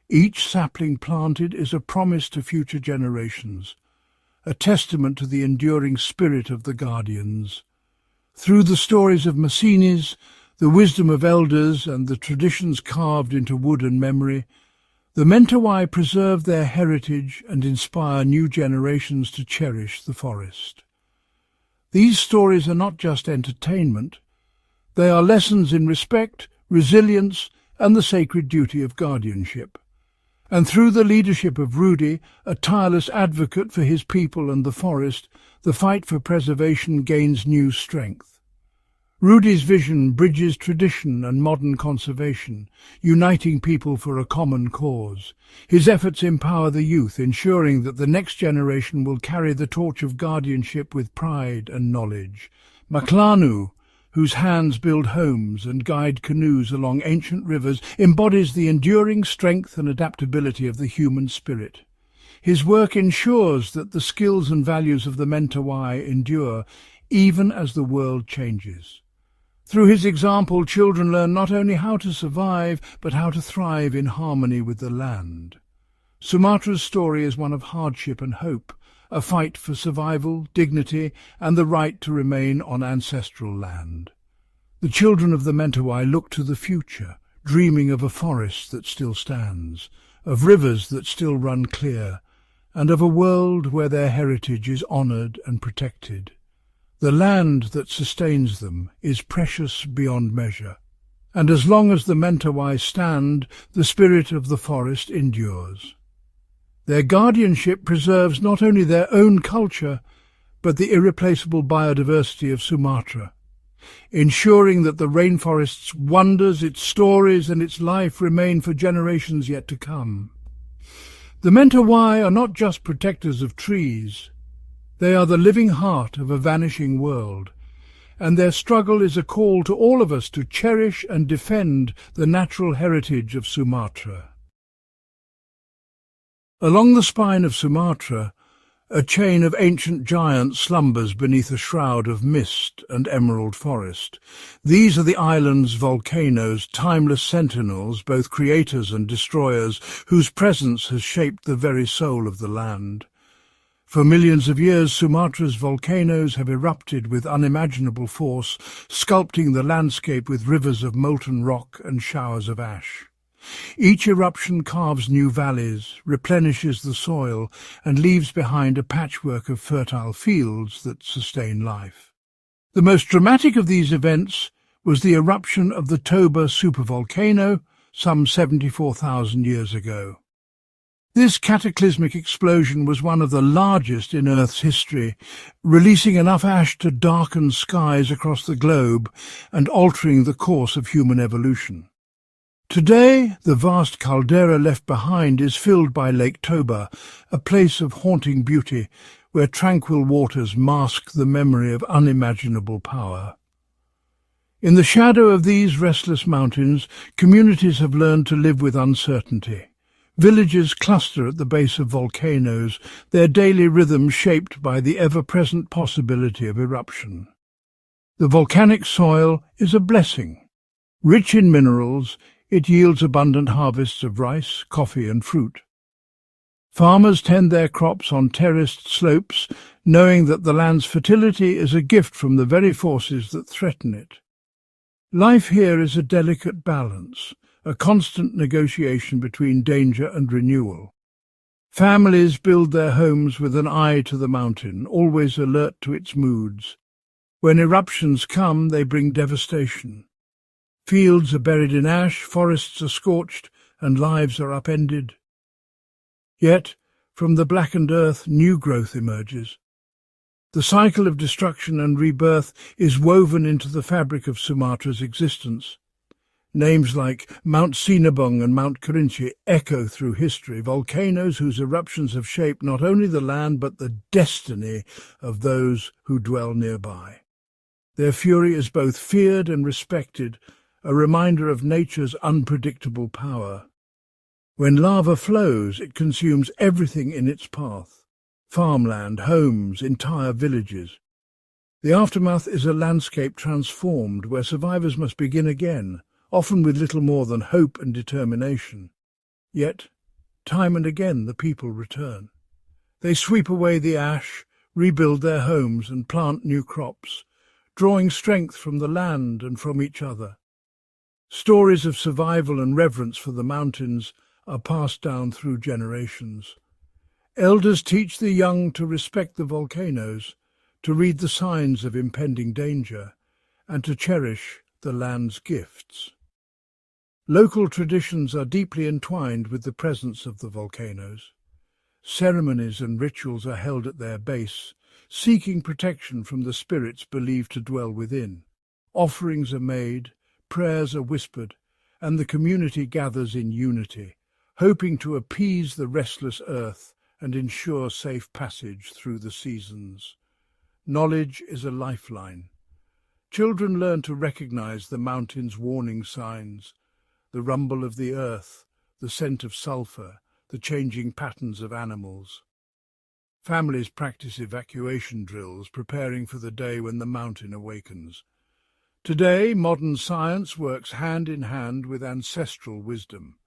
Each sapling planted is a promise to future generations, a testament to the enduring spirit of the guardians. Through the stories of Masinis, the wisdom of elders and the traditions carved into wood and memory, the Mentawai preserve their heritage and inspire new generations to cherish the forest. These stories are not just entertainment, they are lessons in respect, resilience and the sacred duty of guardianship. And through the leadership of Rudi, a tireless advocate for his people and the forest, the fight for preservation gains new strength. Rudi's vision bridges tradition and modern conservation, uniting people for a common cause. His efforts empower the youth, ensuring that the next generation will carry the torch of guardianship with pride and knowledge. Maklanu, whose hands build homes and guide canoes along ancient rivers, embodies the enduring strength and adaptability of the human spirit. His work ensures that the skills and values of the Mentawai endure, even as the world changes. Through his example, children learn not only how to survive, but how to thrive in harmony with the land. Sumatra's story is one of hardship and hope, a fight for survival, dignity, and the right to remain on ancestral land. The children of the Mentawai look to the future, dreaming of a forest that still stands, of rivers that still run clear, and of a world where their heritage is honoured and protected. The land that sustains them is precious beyond measure, and as long as the Mentawai stand, the spirit of the forest endures. Their guardianship preserves not only their own culture, but the irreplaceable biodiversity of Sumatra, ensuring that the rainforest's wonders, its stories and its life remain for generations yet to come. The Mentawai are not just protectors of trees, they are the living heart of a vanishing world, and their struggle is a call to all of us to cherish and defend the natural heritage of Sumatra. Along the spine of Sumatra, a chain of ancient giants slumbers beneath a shroud of mist and emerald forest. These are the island's volcanoes, timeless sentinels, both creators and destroyers, whose presence has shaped the very soul of the land. For millions of years, Sumatra's volcanoes have erupted with unimaginable force, sculpting the landscape with rivers of molten rock and showers of ash. Each eruption carves new valleys, replenishes the soil, and leaves behind a patchwork of fertile fields that sustain life. The most dramatic of these events was the eruption of the Toba supervolcano some 74,000 years ago. This cataclysmic explosion was one of the largest in Earth's history, releasing enough ash to darken skies across the globe and altering the course of human evolution. Today, the vast caldera left behind is filled by Lake Toba, a place of haunting beauty, where tranquil waters mask the memory of unimaginable power. In the shadow of these restless mountains, communities have learned to live with uncertainty. Villages cluster at the base of volcanoes, their daily rhythm shaped by the ever-present possibility of eruption. The volcanic soil is a blessing. Rich in minerals, it yields abundant harvests of rice, coffee and fruit. Farmers tend their crops on terraced slopes, knowing that the land's fertility is a gift from the very forces that threaten it. Life here is a delicate balance, a constant negotiation between danger and renewal. Families build their homes with an eye to the mountain, always alert to its moods. When eruptions come, they bring devastation. Fields are buried in ash, forests are scorched, and lives are upended. Yet, from the blackened earth, new growth emerges. The cycle of destruction and rebirth is woven into the fabric of Sumatra's existence. Names like Mount Sinabung and Mount Kerinci echo through history, volcanoes whose eruptions have shaped not only the land but the destiny of those who dwell nearby. Their fury is both feared and respected, a reminder of nature's unpredictable power. When lava flows, it consumes everything in its path: farmland, homes, entire villages. The aftermath is a landscape transformed, where survivors must begin again, often with little more than hope and determination. Yet, time and again, the people return. They sweep away the ash, rebuild their homes and plant new crops, drawing strength from the land and from each other. Stories of survival and reverence for the mountains are passed down through generations. Elders teach the young to respect the volcanoes, to read the signs of impending danger, and to cherish the land's gifts. Local traditions are deeply entwined with the presence of the volcanoes. Ceremonies and rituals are held at their base, seeking protection from the spirits believed to dwell within. Offerings are made, prayers are whispered, and the community gathers in unity, hoping to appease the restless earth and ensure safe passage through the seasons. Knowledge is a lifeline. Children learn to recognize the mountain's warning signs: the rumble of the earth, the scent of sulfur, the changing patterns of animals. Families practice evacuation drills, preparing for the day when the mountain awakens. Today, modern science works hand in hand with ancestral wisdom.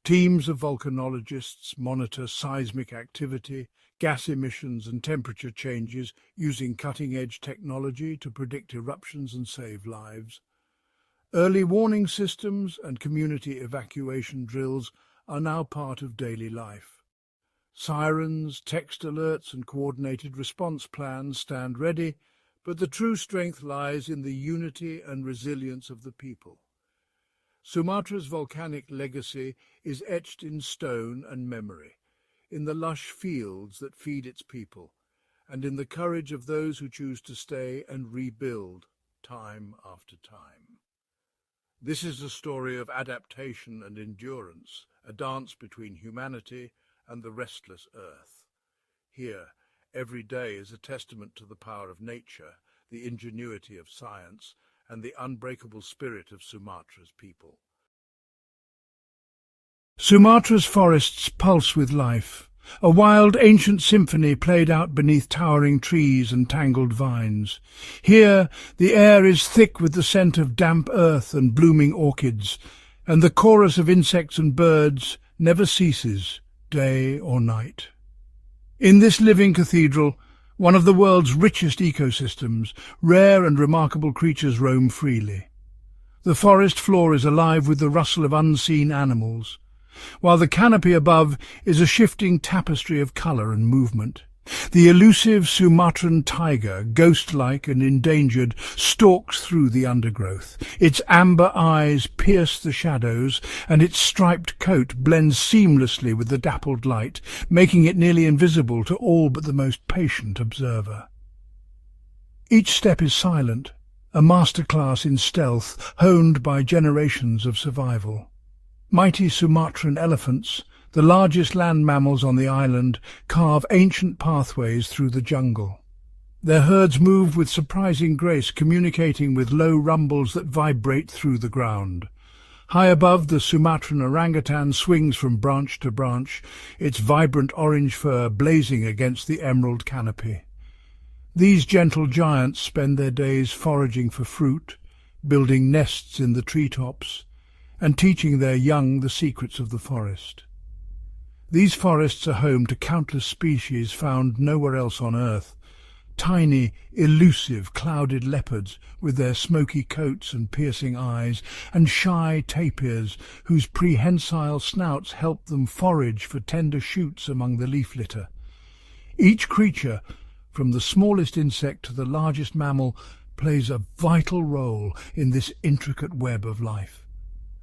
Teams of volcanologists monitor seismic activity, gas emissions and temperature changes, using cutting-edge technology to predict eruptions and save lives. Early warning systems and community evacuation drills are now part of daily life. Sirens, text alerts and coordinated response plans stand ready, but the true strength lies in the unity and resilience of the people. Sumatra's volcanic legacy is etched in stone and memory, in the lush fields that feed its people, and in the courage of those who choose to stay and rebuild time after time. This is a story of adaptation and endurance, a dance between humanity and the restless earth. Here, every day is a testament to the power of nature, the ingenuity of science, and the unbreakable spirit of Sumatra's people. Sumatra's forests pulse with life, a wild ancient symphony played out beneath towering trees and tangled vines. Here the air is thick with the scent of damp earth and blooming orchids, and the chorus of insects and birds never ceases, day or night. In this living cathedral, one of the world's richest ecosystems, rare and remarkable creatures roam freely. The forest floor is alive with the rustle of unseen animals, while the canopy above is a shifting tapestry of colour and movement. The elusive Sumatran tiger, ghost-like and endangered, stalks through the undergrowth. Its amber eyes pierce the shadows, and its striped coat blends seamlessly with the dappled light, making it nearly invisible to all but the most patient observer. Each step is silent, a masterclass in stealth, honed by generations of survival. Mighty Sumatran elephants, The largest land mammals on the island carve ancient pathways through the jungle. Their herds move with surprising grace, communicating with low rumbles that vibrate through the ground. High above, the Sumatran orangutan swings from branch to branch, its vibrant orange fur blazing against the emerald canopy. These gentle giants spend their days foraging for fruit, building nests in the treetops, and teaching their young the secrets of the forest. These forests are home to countless species found nowhere else on Earth. Tiny, elusive, clouded leopards with their smoky coats and piercing eyes, and shy tapirs whose prehensile snouts help them forage for tender shoots among the leaf litter. Each creature, from the smallest insect to the largest mammal, plays a vital role in this intricate web of life.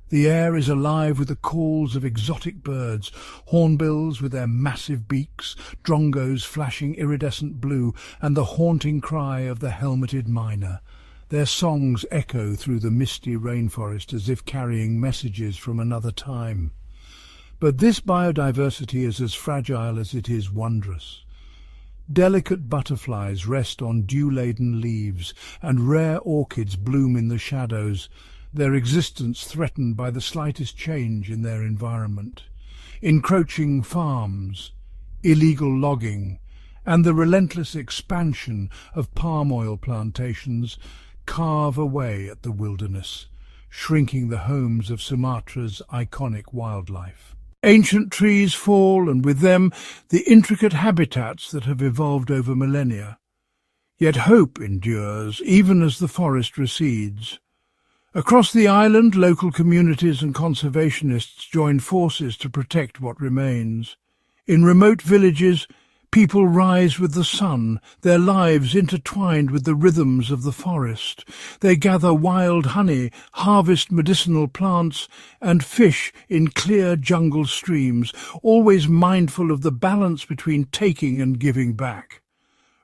The air is alive with the calls of exotic birds, hornbills with their massive beaks, drongos flashing iridescent blue, and the haunting cry of the helmeted miner. Their songs echo through the misty rainforest as if carrying messages from another time. But this biodiversity is as fragile as it is wondrous. Delicate butterflies rest on dew-laden leaves, and rare orchids bloom in the shadows, their existence threatened by the slightest change in their environment. Encroaching farms, illegal logging, and the relentless expansion of palm oil plantations carve away at the wilderness, shrinking the homes of Sumatra's iconic wildlife. Ancient trees fall, and with them the intricate habitats that have evolved over millennia. Yet hope endures, even as the forest recedes. Across the island, local communities and conservationists join forces to protect what remains. In remote villages, people rise with the sun, their lives intertwined with the rhythms of the forest. They gather wild honey, harvest medicinal plants, and fish in clear jungle streams, always mindful of the balance between taking and giving back.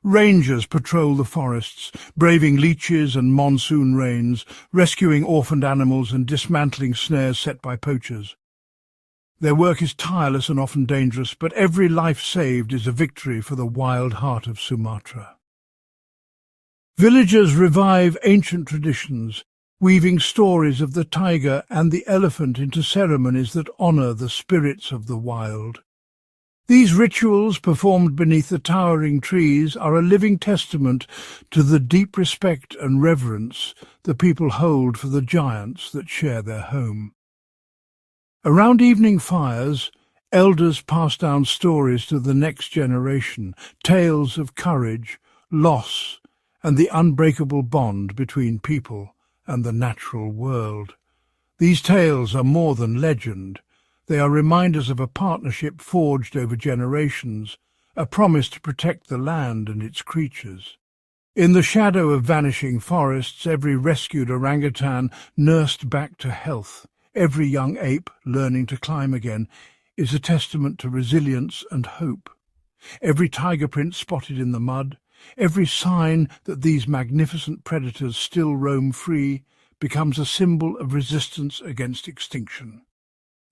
Rangers patrol the forests, braving leeches and monsoon rains, rescuing orphaned animals and dismantling snares set by poachers. Their work is tireless and often dangerous, but every life saved is a victory for the wild heart of Sumatra. Villagers revive ancient traditions, weaving stories of the tiger and the elephant into ceremonies that honour the spirits of the wild. These rituals, performed beneath the towering trees, are a living testament to the deep respect and reverence the people hold for the giants that share their home. Around evening fires, elders pass down stories to the next generation, tales of courage, loss, and the unbreakable bond between people and the natural world. These tales are more than legend. They are reminders of a partnership forged over generations, a promise to protect the land and its creatures. In the shadow of vanishing forests, every rescued orangutan nursed back to health, every young ape learning to climb again, is a testament to resilience and hope. Every tiger print spotted in the mud, every sign that these magnificent predators still roam free, becomes a symbol of resistance against extinction.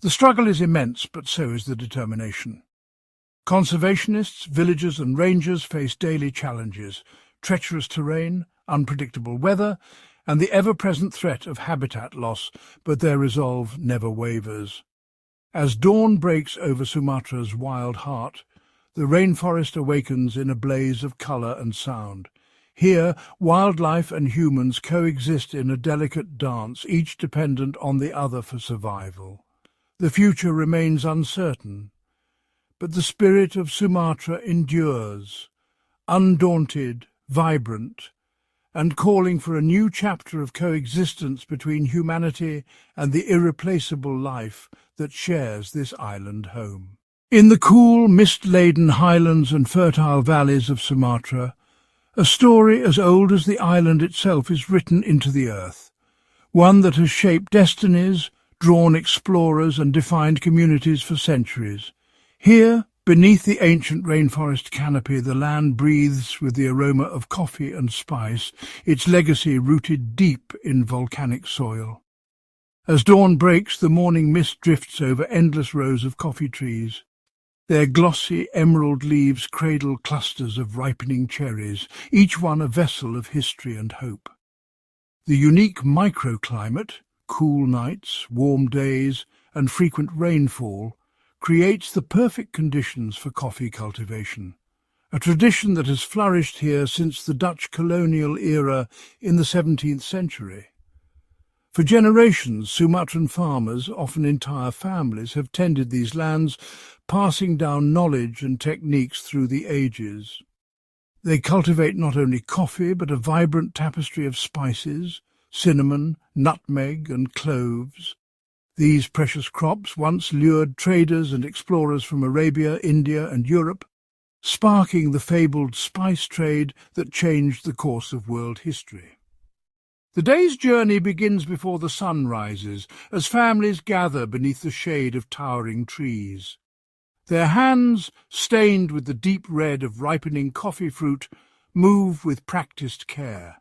The struggle is immense, but so is the determination. Conservationists, villagers and rangers face daily challenges: treacherous terrain, unpredictable weather, and the ever-present threat of habitat loss, but their resolve never wavers. As dawn breaks over Sumatra's wild heart, the rainforest awakens in a blaze of colour and sound. Here, wildlife and humans coexist in a delicate dance, each dependent on the other for survival. The future remains uncertain, but the spirit of Sumatra endures, undaunted, vibrant, and calling for a new chapter of coexistence between humanity and the irreplaceable life that shares this island home. In the cool, mist-laden highlands and fertile valleys of Sumatra, a story as old as the island itself is written into the earth, one that has shaped destinies, drawn explorers and defined communities for centuries. Here, beneath the ancient rainforest canopy, the land breathes with the aroma of coffee and spice, its legacy rooted deep in volcanic soil. As dawn breaks, the morning mist drifts over endless rows of coffee trees. Their glossy emerald leaves cradle clusters of ripening cherries, each one a vessel of history and hope. The unique microclimate, cool nights, warm days, and frequent rainfall, creates the perfect conditions for coffee cultivation, a tradition that has flourished here since the Dutch colonial era in the 17th century. For generations, Sumatran farmers, often entire families, have tended these lands, passing down knowledge and techniques through the ages. They cultivate not only coffee, but a vibrant tapestry of spices, cinnamon, nutmeg, and cloves. These precious crops once lured traders and explorers from Arabia, India, and Europe, sparking the fabled spice trade that changed the course of world history. The day's journey begins before the sun rises, as families gather beneath the shade of towering trees. Their hands, stained with the deep red of ripening coffee fruit, move with practiced care,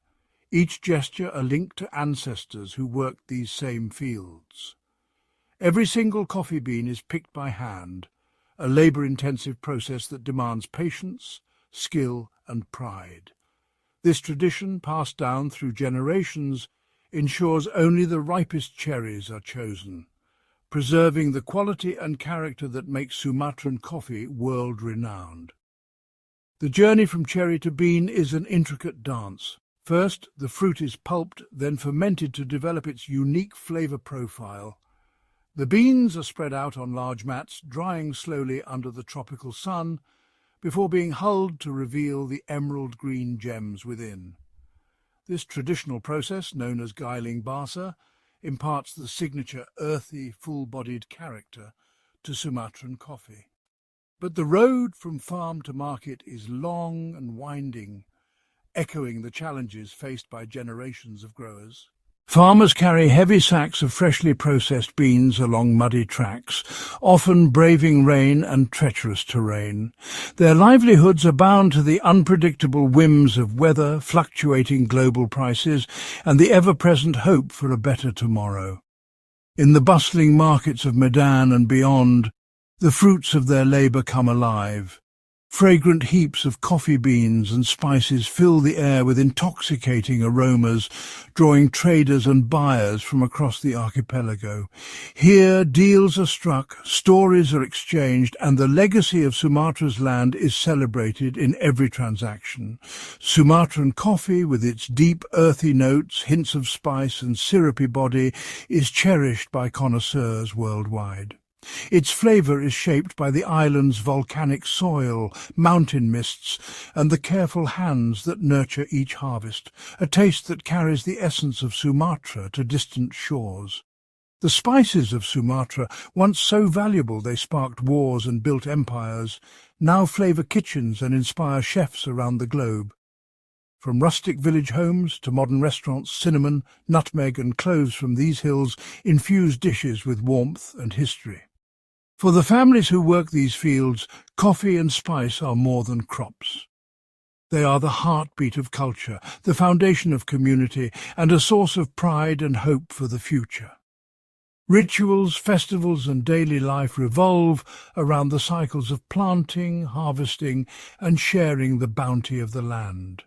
each gesture a link to ancestors who worked these same fields. Every single coffee bean is picked by hand, a labour-intensive process that demands patience, skill and pride. This tradition, passed down through generations, ensures only the ripest cherries are chosen, preserving the quality and character that makes Sumatran coffee world-renowned. The journey from cherry to bean is an intricate dance. First, the fruit is pulped, then fermented to develop its unique flavour profile. The beans are spread out on large mats, drying slowly under the tropical sun, before being hulled to reveal the emerald-green gems within. This traditional process, known as giling basa, imparts the signature earthy, full-bodied character to Sumatran coffee. But the road from farm to market is long and winding, echoing the challenges faced by generations of growers. Farmers carry heavy sacks of freshly processed beans along muddy tracks, often braving rain and treacherous terrain. Their livelihoods are bound to the unpredictable whims of weather, fluctuating global prices, and the ever-present hope for a better tomorrow. In the bustling markets of Medan and beyond, the fruits of their labour come alive. Fragrant heaps of coffee beans and spices fill the air with intoxicating aromas, drawing traders and buyers from across the archipelago. Here, deals are struck, stories are exchanged, and the legacy of Sumatra's land is celebrated in every transaction. Sumatran coffee, with its deep earthy notes, hints of spice and syrupy body, is cherished by connoisseurs worldwide. Its flavour is shaped by the island's volcanic soil, mountain mists, and the careful hands that nurture each harvest, a taste that carries the essence of Sumatra to distant shores. The spices of Sumatra, once so valuable they sparked wars and built empires, now flavour kitchens and inspire chefs around the globe. From rustic village homes to modern restaurants, cinnamon, nutmeg and cloves from these hills infuse dishes with warmth and history. For the families who work these fields, coffee and spice are more than crops. They are the heartbeat of culture, the foundation of community, and a source of pride and hope for the future. Rituals, festivals, and daily life revolve around the cycles of planting, harvesting, and sharing the bounty of the land.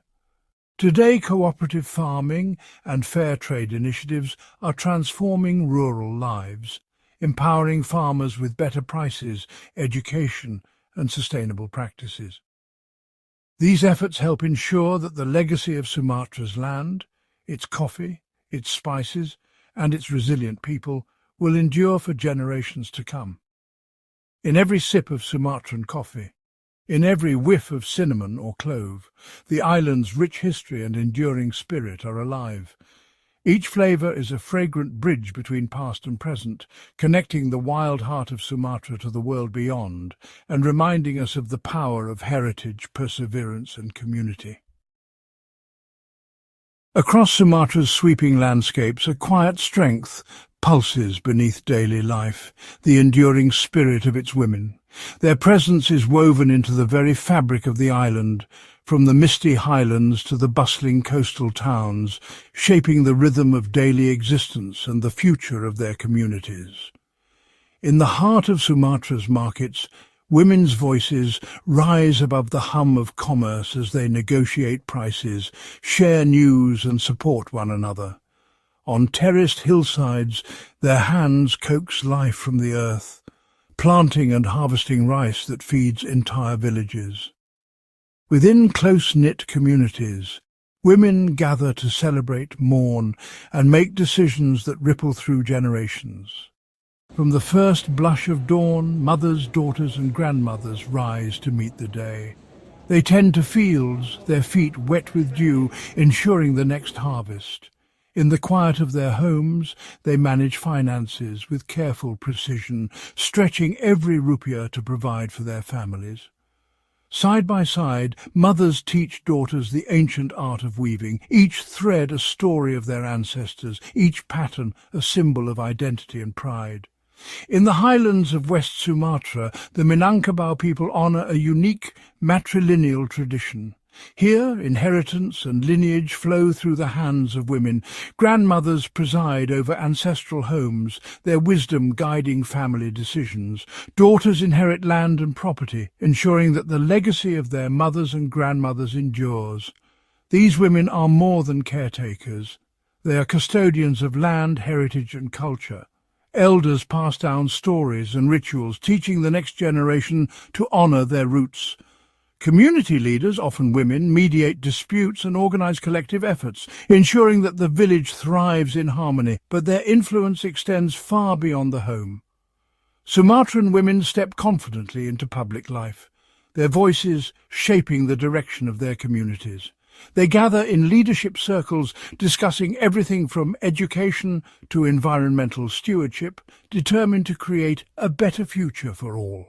Today, cooperative farming and fair trade initiatives are transforming rural lives, empowering farmers with better prices, education, and sustainable practices. These efforts help ensure that the legacy of Sumatra's land, its coffee, its spices, and its resilient people will endure for generations to come. In every sip of Sumatran coffee, in every whiff of cinnamon or clove, the island's rich history and enduring spirit are alive. Each flavour is a fragrant bridge between past and present, connecting the wild heart of Sumatra to the world beyond, and reminding us of the power of heritage, perseverance and community. Across Sumatra's sweeping landscapes, a quiet strength pulses beneath daily life, the enduring spirit of its women. Their presence is woven into the very fabric of the island, from the misty highlands to the bustling coastal towns, shaping the rhythm of daily existence and the future of their communities. In the heart of Sumatra's markets, women's voices rise above the hum of commerce as they negotiate prices, share news and support one another. On terraced hillsides, their hands coax life from the earth, planting and harvesting rice that feeds entire villages. Within close-knit communities, women gather to celebrate, mourn, and make decisions that ripple through generations. From the first blush of dawn, mothers, daughters, and grandmothers rise to meet the day. They tend to fields, their feet wet with dew, ensuring the next harvest. In the quiet of their homes, they manage finances with careful precision, stretching every rupiah to provide for their families. Side by side, mothers teach daughters the ancient art of weaving, each thread a story of their ancestors, each pattern a symbol of identity and pride. In the highlands of West Sumatra, the Minangkabau people honour a unique matrilineal tradition. Here, inheritance and lineage flow through the hands of women. Grandmothers preside over ancestral homes, their wisdom guiding family decisions. Daughters inherit land and property, ensuring that the legacy of their mothers and grandmothers endures. These women are more than caretakers. They are custodians of land, heritage and culture. Elders pass down stories and rituals, teaching the next generation to honour their roots. Community leaders, often women, mediate disputes and organise collective efforts, ensuring that the village thrives in harmony, but their influence extends far beyond the home. Sumatran women step confidently into public life, their voices shaping the direction of their communities. They gather in leadership circles, discussing everything from education to environmental stewardship, determined to create a better future for all.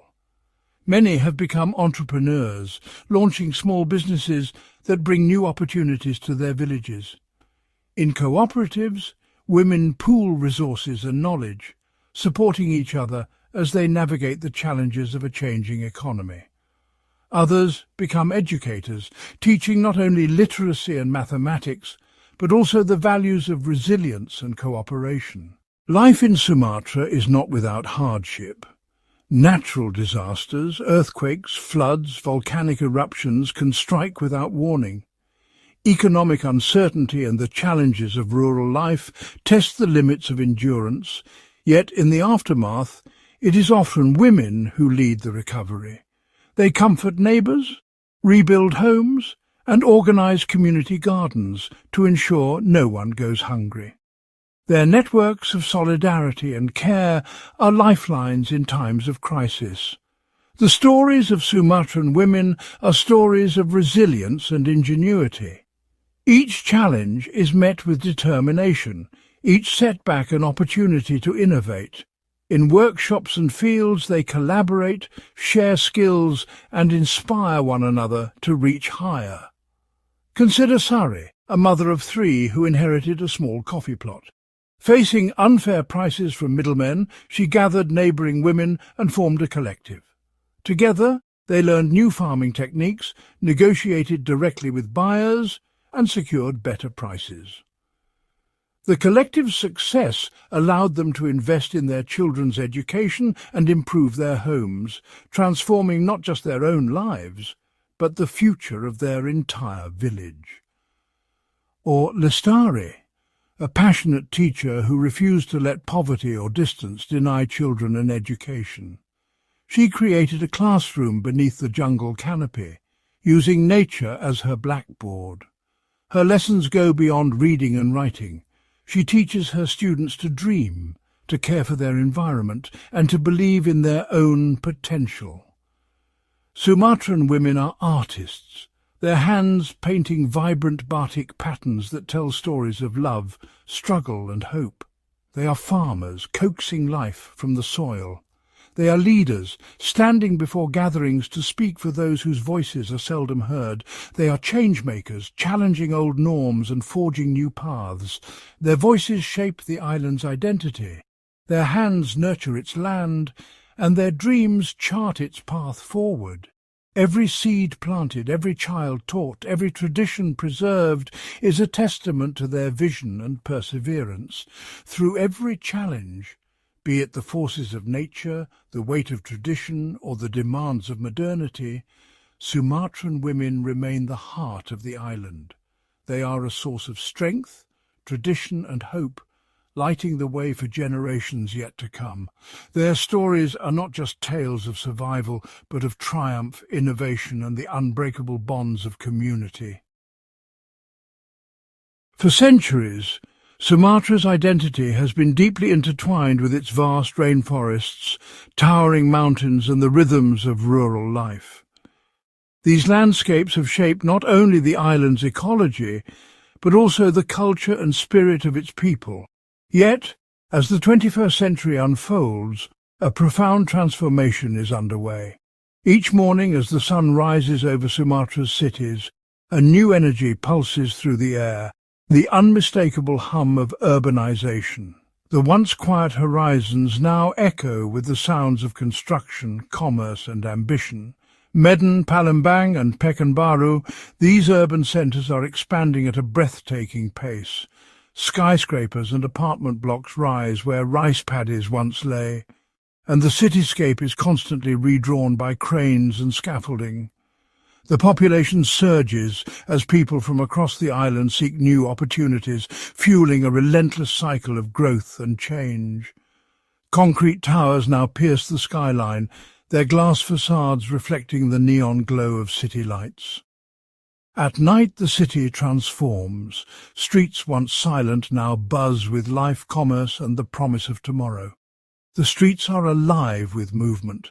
Many have become entrepreneurs, launching small businesses that bring new opportunities to their villages. In cooperatives, women pool resources and knowledge, supporting each other as they navigate the challenges of a changing economy. Others become educators, teaching not only literacy and mathematics, but also the values of resilience and cooperation. Life in Sumatra is not without hardship. Natural disasters, earthquakes, floods, volcanic eruptions can strike without warning. Economic uncertainty and the challenges of rural life test the limits of endurance, yet in the aftermath, it is often women who lead the recovery. They comfort neighbours, rebuild homes, and organise community gardens to ensure no one goes hungry. Their networks of solidarity and care are lifelines in times of crisis. The stories of Sumatran women are stories of resilience and ingenuity. Each challenge is met with determination, each setback an opportunity to innovate. In workshops and fields they collaborate, share skills and inspire one another to reach higher. Consider Sari, a mother of 3 who inherited a small coffee plot. Facing unfair prices from middlemen, she gathered neighbouring women and formed a collective. Together, they learned new farming techniques, negotiated directly with buyers, and secured better prices. The collective's success allowed them to invest in their children's education and improve their homes, transforming not just their own lives, but the future of their entire village. Or Lestari, a passionate teacher who refused to let poverty or distance deny children an education. She created a classroom beneath the jungle canopy, using nature as her blackboard. Her lessons go beyond reading and writing. She teaches her students to dream, to care for their environment, and to believe in their own potential. Sumatran women are artists, their hands painting vibrant batik patterns that tell stories of love, struggle and hope. They are farmers, coaxing life from the soil. They are leaders, standing before gatherings to speak for those whose voices are seldom heard. They are change-makers, challenging old norms and forging new paths. Their voices shape the island's identity. Their hands nurture its land, and their dreams chart its path forward. Every seed planted, every child taught, every tradition preserved is a testament to their vision and perseverance. Through every challenge, be it the forces of nature, the weight of tradition, or the demands of modernity, Sumatran women remain the heart of the island. They are a source of strength, tradition and hope, lighting the way for generations yet to come. Their stories are not just tales of survival, but of triumph, innovation, and the unbreakable bonds of community. For centuries, Sumatra's identity has been deeply intertwined with its vast rainforests, towering mountains, and the rhythms of rural life. These landscapes have shaped not only the island's ecology, but also the culture and spirit of its people. Yet, as the 21st century unfolds, a profound transformation is underway. Each morning as the sun rises over Sumatra's cities, a new energy pulses through the air, the unmistakable hum of urbanization. The once quiet horizons now echo with the sounds of construction, commerce and ambition. Medan, Palembang and Pekanbaru, these urban centres are expanding at a breathtaking pace. Skyscrapers and apartment blocks rise where rice paddies once lay, and the cityscape is constantly redrawn by cranes and scaffolding. The population surges as people from across the island seek new opportunities, fueling a relentless cycle of growth and change. Concrete towers now pierce the skyline, their glass facades reflecting the neon glow of city lights. At night the city transforms. Streets once silent now buzz with life, commerce and the promise of tomorrow. The streets are alive with movement.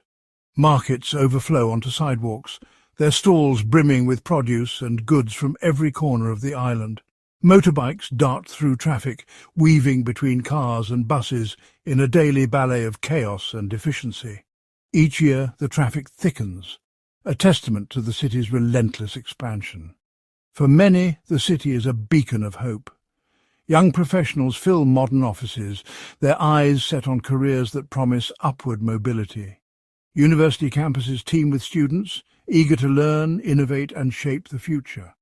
Markets overflow onto sidewalks, their stalls brimming with produce and goods from every corner of the island. Motorbikes dart through traffic, weaving between cars and buses in a daily ballet of chaos and efficiency. Each year the traffic thickens, a testament to the city's relentless expansion. For many, the city is a beacon of hope. Young professionals fill modern offices, their eyes set on careers that promise upward mobility. University campuses teem with students, eager to learn, innovate and shape the future.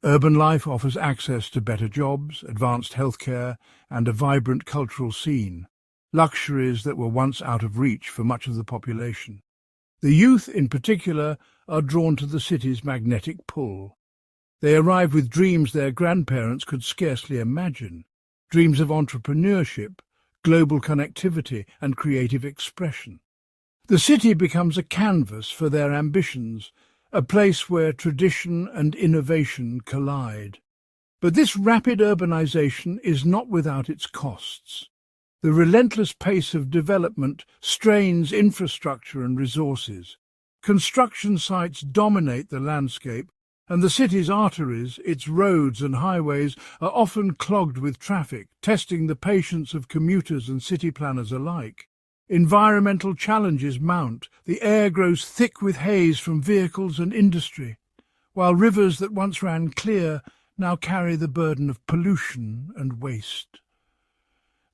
Urban life offers access to better jobs, advanced healthcare and a vibrant cultural scene, luxuries that were once out of reach for much of the population. The youth, in particular, are drawn to the city's magnetic pull. They arrive with dreams their grandparents could scarcely imagine, dreams of entrepreneurship, global connectivity and creative expression. The city becomes a canvas for their ambitions, a place where tradition and innovation collide. But this rapid urbanization is not without its costs. The relentless pace of development strains infrastructure and resources. Construction sites dominate the landscape, and the city's arteries, its roads and highways, are often clogged with traffic, testing the patience of commuters and city planners alike. Environmental challenges mount. The air grows thick with haze from vehicles and industry, while rivers that once ran clear now carry the burden of pollution and waste.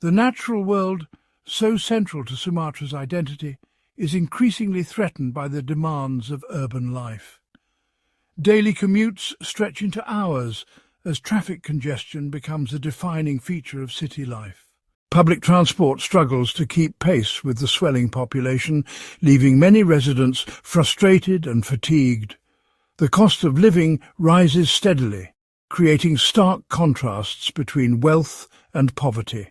The natural world, so central to Sumatra's identity, is increasingly threatened by the demands of urban life. Daily commutes stretch into hours as traffic congestion becomes a defining feature of city life. Public transport struggles to keep pace with the swelling population, leaving many residents frustrated and fatigued. The cost of living rises steadily, creating stark contrasts between wealth and poverty.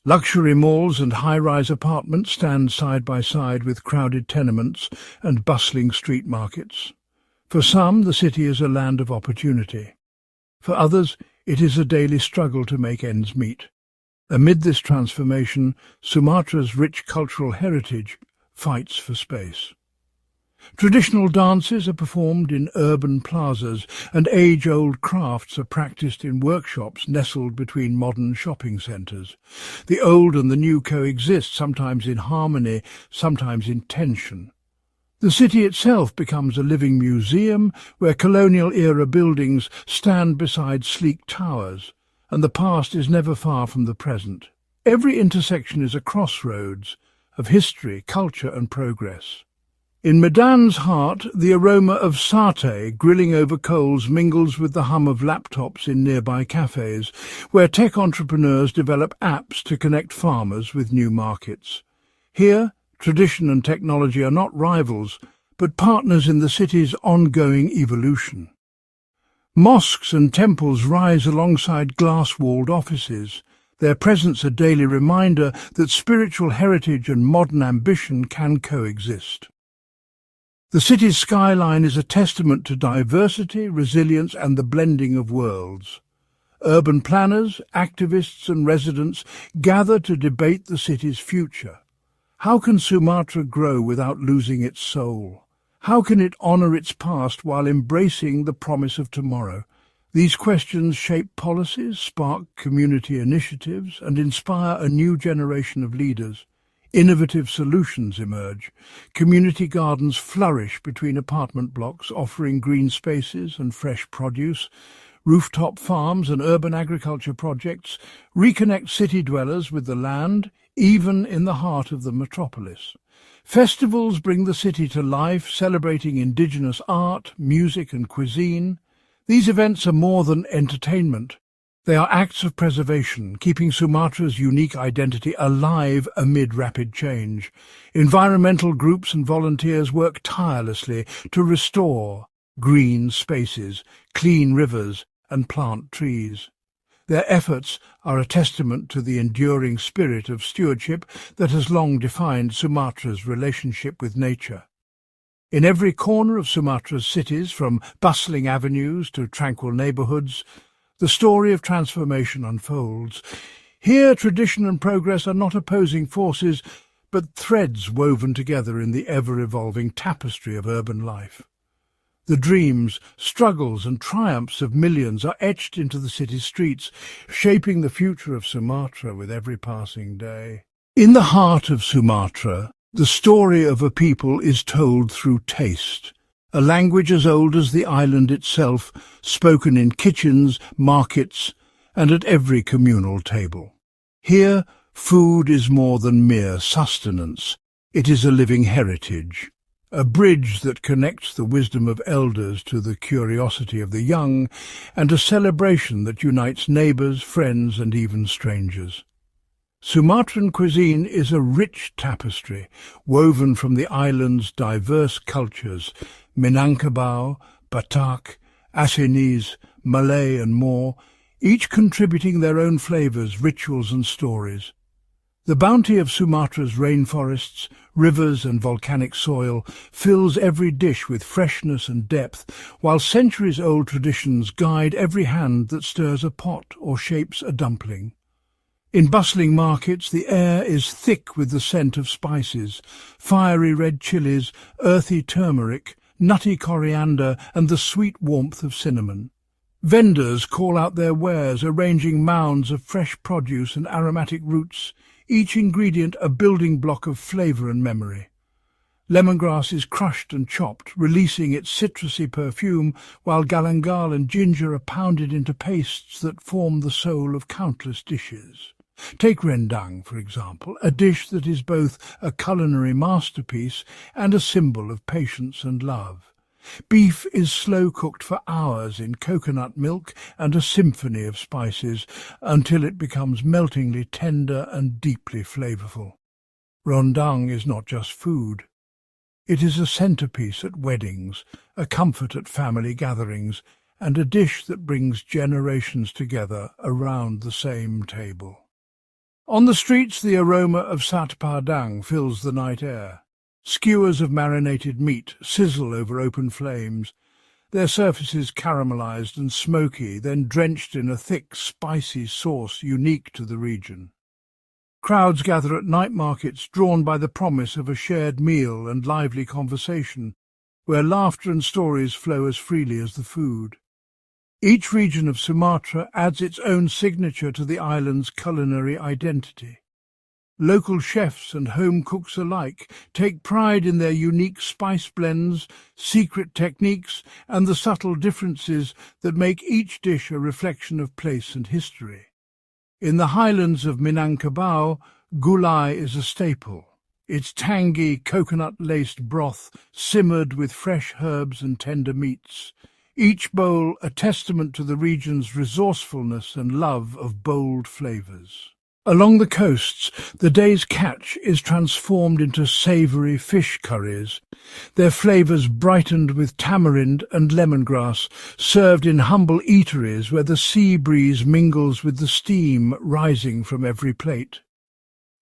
Luxury malls and high-rise apartments stand side by side with crowded tenements and bustling street markets. For some, the city is a land of opportunity. For others, it is a daily struggle to make ends meet. Amid this transformation, Sumatra's rich cultural heritage fights for space. Traditional dances are performed in urban plazas, and age-old crafts are practiced in workshops nestled between modern shopping centres. The old and the new coexist, sometimes in harmony, sometimes in tension. The city itself becomes a living museum where colonial-era buildings stand beside sleek towers, and the past is never far from the present. Every intersection is a crossroads of history, culture and progress. In Medan's heart, the aroma of satay grilling over coals mingles with the hum of laptops in nearby cafes, where tech entrepreneurs develop apps to connect farmers with new markets. Here, tradition and technology are not rivals, but partners in the city's ongoing evolution. Mosques and temples rise alongside glass-walled offices, their presence a daily reminder that spiritual heritage and modern ambition can coexist. The city's skyline is a testament to diversity, resilience and the blending of worlds. Urban planners, activists and residents gather to debate the city's future. How can Sumatra grow without losing its soul? How can it honour its past while embracing the promise of tomorrow? These questions shape policies, spark community initiatives and inspire a new generation of leaders. Innovative solutions emerge. Community gardens flourish between apartment blocks, offering green spaces and fresh produce. Rooftop farms and urban agriculture projects reconnect city dwellers with the land, even in the heart of the metropolis. Festivals bring the city to life, celebrating indigenous art, music and cuisine. These events are more than entertainment. They are acts of preservation, keeping Sumatra's unique identity alive amid rapid change. Environmental groups and volunteers work tirelessly to restore green spaces, clean rivers, and plant trees. Their efforts are a testament to the enduring spirit of stewardship that has long defined Sumatra's relationship with nature. In every corner of Sumatra's cities, from bustling avenues to tranquil neighbourhoods, the story of transformation unfolds. Here, tradition and progress are not opposing forces, but threads woven together in the ever-evolving tapestry of urban life. The dreams, struggles and triumphs of millions are etched into the city's streets, shaping the future of Sumatra with every passing day. In the heart of Sumatra, the story of a people is told through taste. A language as old as the island itself, spoken in kitchens, markets, and at every communal table. Here, food is more than mere sustenance. It is a living heritage, a bridge that connects the wisdom of elders to the curiosity of the young, and a celebration that unites neighbours, friends, and even strangers. Sumatran cuisine is a rich tapestry, woven from the island's diverse cultures, Minangkabau, Batak, Masinis, Malay and more, each contributing their own flavours, rituals and stories. The bounty of Sumatra's rainforests, rivers and volcanic soil fills every dish with freshness and depth, while centuries-old traditions guide every hand that stirs a pot or shapes a dumpling. In bustling markets, the air is thick with the scent of spices, fiery red chilies, earthy turmeric, nutty coriander and the sweet warmth of cinnamon. Vendors call out their wares, arranging mounds of fresh produce and aromatic roots, each ingredient a building block of flavour and memory. Lemongrass is crushed and chopped, releasing its citrusy perfume, while galangal and ginger are pounded into pastes that form the soul of countless dishes. Take rendang, for example, a dish that is both a culinary masterpiece and a symbol of patience and love. Beef is slow-cooked for hours in coconut milk and a symphony of spices until it becomes meltingly tender and deeply flavourful. Rendang is not just food. It is a centrepiece at weddings, a comfort at family gatherings, and a dish that brings generations together around the same table. On the streets, the aroma of sat padang fills the night air. Skewers of marinated meat sizzle over open flames, their surfaces caramelized and smoky, then drenched in a thick, spicy sauce unique to the region. Crowds gather at night markets, drawn by the promise of a shared meal and lively conversation, where laughter and stories flow as freely as the food. Each region of Sumatra adds its own signature to the island's culinary identity. Local chefs and home cooks alike take pride in their unique spice blends, secret techniques, and the subtle differences that make each dish a reflection of place and history. In the highlands of Minangkabau, gulai is a staple. its tangy, coconut-laced broth simmered with fresh herbs and tender meats, each bowl a testament to the region's resourcefulness and love of bold flavours. Along the coasts, the day's catch is transformed into savoury fish curries, their flavours brightened with tamarind and lemongrass, served in humble eateries where the sea breeze mingles with the steam rising from every plate.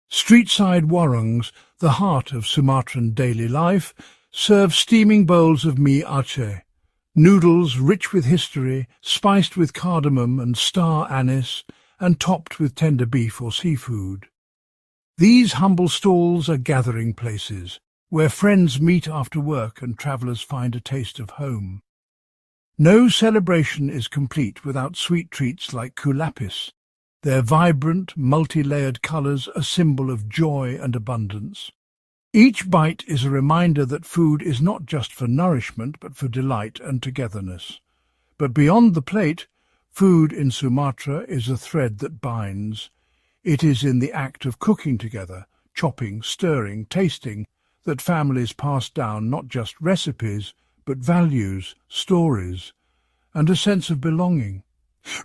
Street-side warungs, the heart of Sumatran daily life, serve steaming bowls of mie Aceh, noodles rich with history, spiced with cardamom and star anise, and topped with tender beef or seafood. These humble stalls are gathering places, where friends meet after work and travellers find a taste of home. No celebration is complete without sweet treats like kulapis, their vibrant, multi-layered colours a symbol of joy and abundance. Each bite is a reminder that food is not just for nourishment but for delight and togetherness. But beyond the plate, food in Sumatra is a thread that binds. It is in the act of cooking together, chopping, stirring, tasting, that families pass down not just recipes, but values, stories, and a sense of belonging.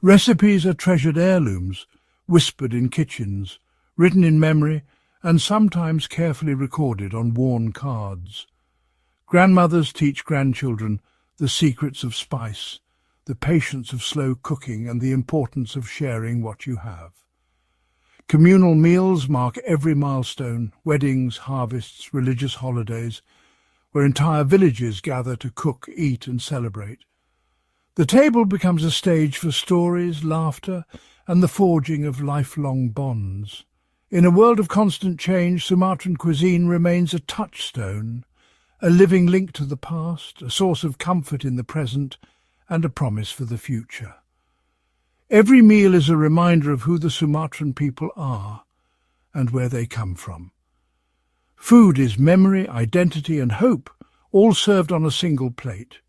Recipes are treasured heirlooms, whispered in kitchens, written in memory, and sometimes carefully recorded on worn cards. Grandmothers teach grandchildren the secrets of spice, the patience of slow cooking, and the importance of sharing what you have. Communal meals mark every milestone, weddings, harvests, religious holidays, where entire villages gather to cook, eat, and celebrate. The table becomes a stage for stories, laughter, and the forging of lifelong bonds. In a world of constant change, Sumatran cuisine remains a touchstone, a living link to the past, a source of comfort in the present, and a promise for the future. Every meal is a reminder of who the Sumatran people are and where they come from. Food is memory, identity, and hope, all served on a single plate.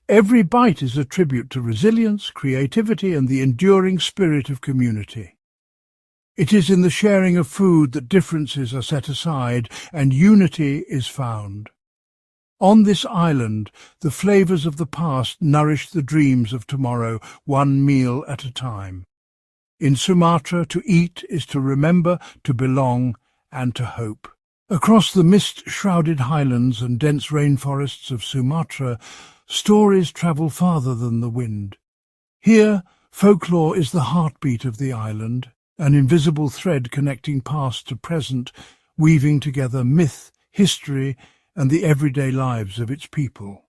Every bite is a tribute to resilience, creativity, and the enduring spirit of community. It is in the sharing of food that differences are set aside and unity is found. On this island, the flavours of the past nourish the dreams of tomorrow, one meal at a time. In Sumatra, to eat is to remember, to belong, and to hope. Across the mist-shrouded highlands and dense rainforests of Sumatra, stories travel farther than the wind. Here, folklore is the heartbeat of the island, an invisible thread connecting past to present, weaving together myth, history, and the everyday lives of its people.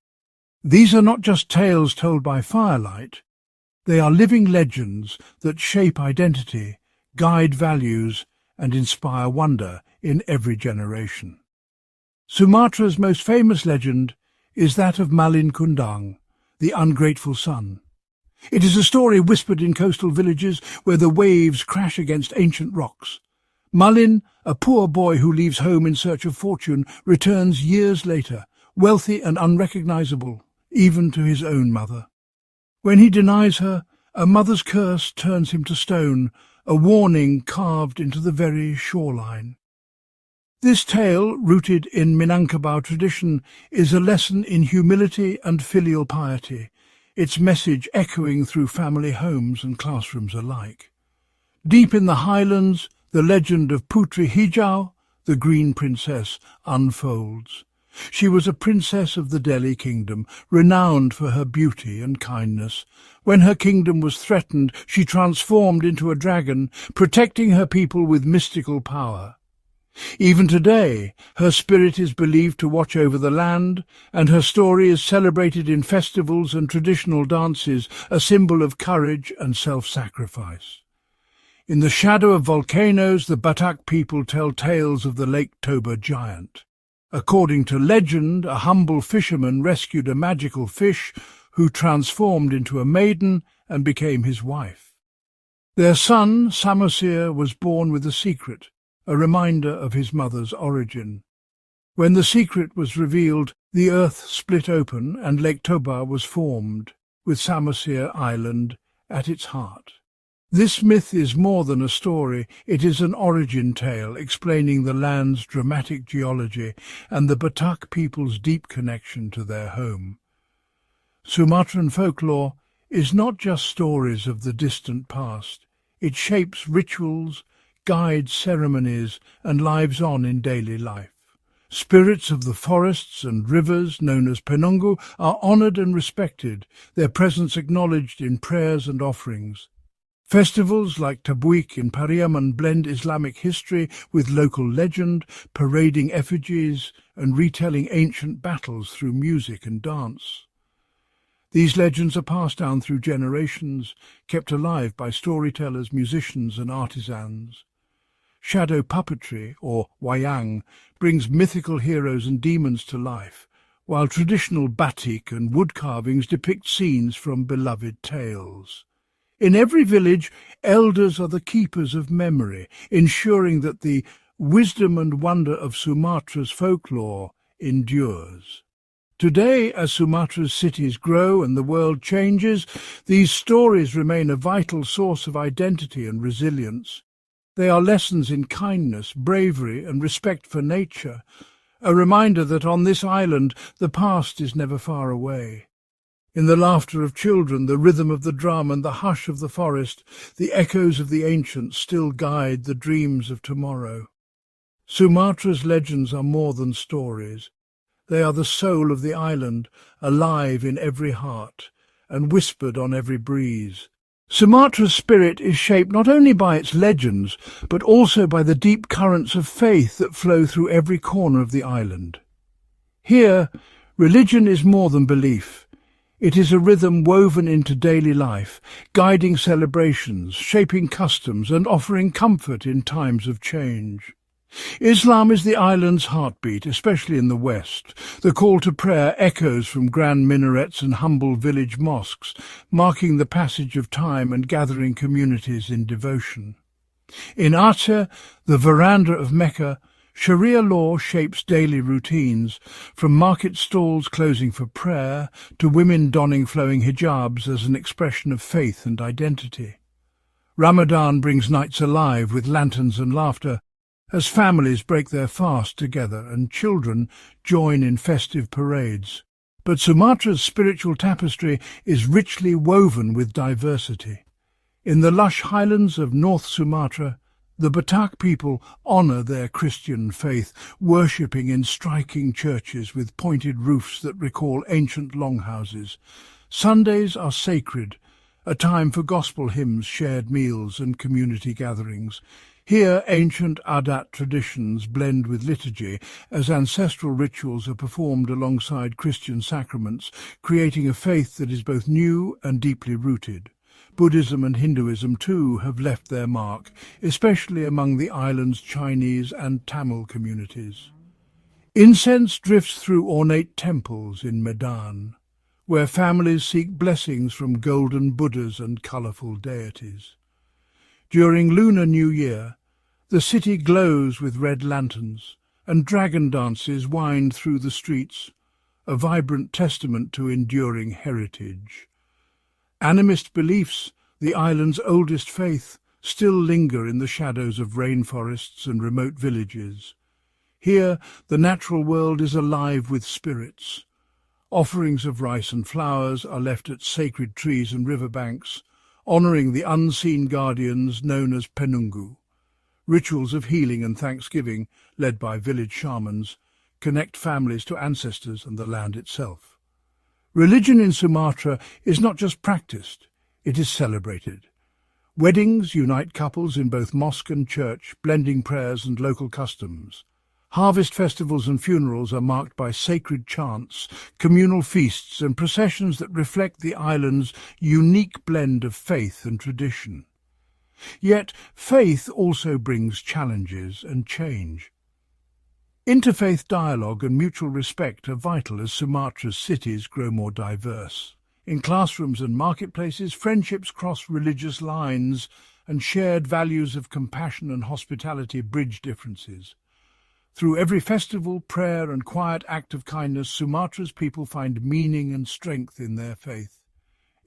These are not just tales told by firelight, they are living legends that shape identity, guide values, and inspire wonder in every generation. Sumatra's most famous legend is that of Malin Kundang, the ungrateful son. It is a story whispered in coastal villages where the waves crash against ancient rocks. Malin, a poor boy who leaves home in search of fortune, returns years later, wealthy and unrecognizable, even to his own mother. When he denies her, a mother's curse turns him to stone, a warning carved into the very shoreline. This tale, rooted in Minangkabau tradition, is a lesson in humility and filial piety, its message echoing through family homes and classrooms alike. Deep in the highlands, the legend of Putri Hijau, the Green Princess, unfolds. She was a princess of the Delhi kingdom, renowned for her beauty and kindness. When her kingdom was threatened, she transformed into a dragon, protecting her people with mystical power. Even today, her spirit is believed to watch over the land, and her story is celebrated in festivals and traditional dances, a symbol of courage and self-sacrifice. In the shadow of volcanoes, the Batak people tell tales of the Lake Toba giant. According to legend, a humble fisherman rescued a magical fish who transformed into a maiden and became his wife. Their son, Samosir, was born with a secret, a reminder of his mother's origin. When the secret was revealed, the earth split open and Lake Toba was formed, with Samosir Island at its heart. This myth is more than a story, it is an origin tale explaining the land's dramatic geology and the Batak people's deep connection to their home. Sumatran folklore is not just stories of the distant past. It shapes rituals, guides ceremonies, and lives on in daily life. Spirits of the forests and rivers, known as Penungu, are honoured and respected, their presence acknowledged in prayers and offerings. Festivals like Tabuik in Pariaman blend Islamic history with local legend, parading effigies and retelling ancient battles through music and dance. These legends are passed down through generations, kept alive by storytellers, musicians and artisans. Shadow puppetry, or wayang, brings mythical heroes and demons to life, while traditional batik and wood carvings depict scenes from beloved tales. In every village, elders are the keepers of memory, ensuring that the wisdom and wonder of Sumatra's folklore endures. Today, as Sumatra's cities grow and the world changes, these stories remain a vital source of identity and resilience. They are lessons in kindness, bravery and respect for nature, a reminder that on this island the past is never far away. In the laughter of children, the rhythm of the drum and the hush of the forest, the echoes of the ancients still guide the dreams of tomorrow. Sumatra's legends are more than stories. They are the soul of the island, alive in every heart and whispered on every breeze. Sumatra's spirit is shaped not only by its legends, but also by the deep currents of faith that flow through every corner of the island. Here, religion is more than belief. It is a rhythm woven into daily life, guiding celebrations, shaping customs, and offering comfort in times of change. Islam is the island's heartbeat, especially in the west. The call to prayer echoes from grand minarets and humble village mosques, marking the passage of time and gathering communities in devotion. In Aceh, the veranda of Mecca, Sharia law shapes daily routines, from market stalls closing for prayer to women donning flowing hijabs as an expression of faith and identity. Ramadan brings nights alive with lanterns and laughter, as families break their fast together and children join in festive parades. But Sumatra's spiritual tapestry is richly woven with diversity. In the lush highlands of North Sumatra, the Batak people honour their Christian faith, worshipping in striking churches with pointed roofs that recall ancient longhouses. Sundays are sacred, a time for gospel hymns, shared meals and community gatherings. Here, ancient Adat traditions blend with liturgy as ancestral rituals are performed alongside Christian sacraments, creating a faith that is both new and deeply rooted. Buddhism and Hinduism, too, have left their mark, especially among the island's Chinese and Tamil communities. Incense drifts through ornate temples in Medan, where families seek blessings from golden Buddhas and colourful deities. During Lunar New Year, the city glows with red lanterns, and dragon dances wind through the streets, a vibrant testament to enduring heritage. Animist beliefs, the island's oldest faith, still linger in the shadows of rainforests and remote villages. Here, the natural world is alive with spirits. Offerings of rice and flowers are left at sacred trees and riverbanks, honouring the unseen guardians known as Penungu. Rituals of healing and thanksgiving, led by village shamans, connect families to ancestors and the land itself. Religion in Sumatra is not just practiced, it is celebrated. Weddings unite couples in both mosque and church, blending prayers and local customs. Harvest festivals and funerals are marked by sacred chants, communal feasts and processions that reflect the island's unique blend of faith and tradition. Yet faith also brings challenges and change. Interfaith dialogue and mutual respect are vital as Sumatra's cities grow more diverse. In classrooms and marketplaces, friendships cross religious lines, and shared values of compassion and hospitality bridge differences. Through every festival, prayer and quiet act of kindness, Sumatra's people find meaning and strength in their faith.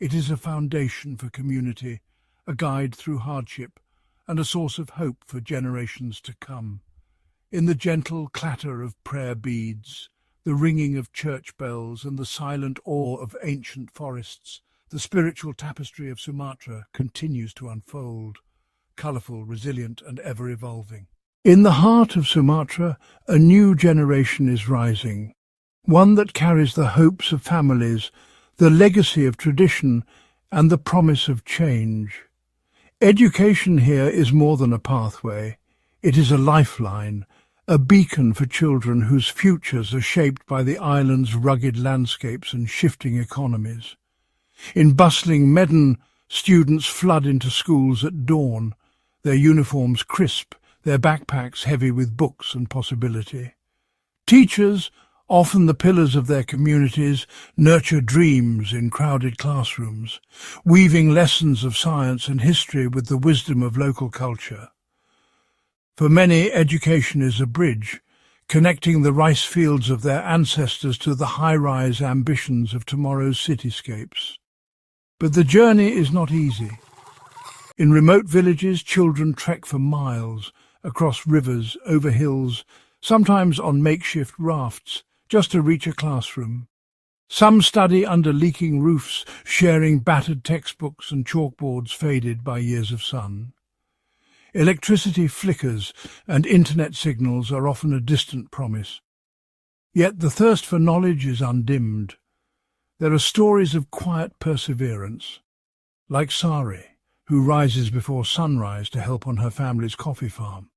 It is a foundation for community, a guide through hardship, and a source of hope for generations to come. In the gentle clatter of prayer beads, the ringing of church bells, and the silent awe of ancient forests, the spiritual tapestry of Sumatra continues to unfold, colourful, resilient, and ever-evolving. In the heart of Sumatra, a new generation is rising, one that carries the hopes of families, the legacy of tradition, and the promise of change. Education here is more than a pathway. It is a lifeline, a beacon for children whose futures are shaped by the island's rugged landscapes and shifting economies. In bustling Medan, students flood into schools at dawn, their uniforms crisp, their backpacks heavy with books and possibility. Teachers, often the pillars of their communities, nurture dreams in crowded classrooms, weaving lessons of science and history with the wisdom of local culture. For many, education is a bridge, connecting the rice fields of their ancestors to the high-rise ambitions of tomorrow's cityscapes. But the journey is not easy. In remote villages, children trek for miles, across rivers, over hills, sometimes on makeshift rafts, just to reach a classroom. Some study under leaking roofs, sharing battered textbooks and chalkboards faded by years of sun. Electricity flickers, and internet signals are often a distant promise. Yet the thirst for knowledge is undimmed. There are stories of quiet perseverance, like Sari, who rises before sunrise to help on her family's coffee farm,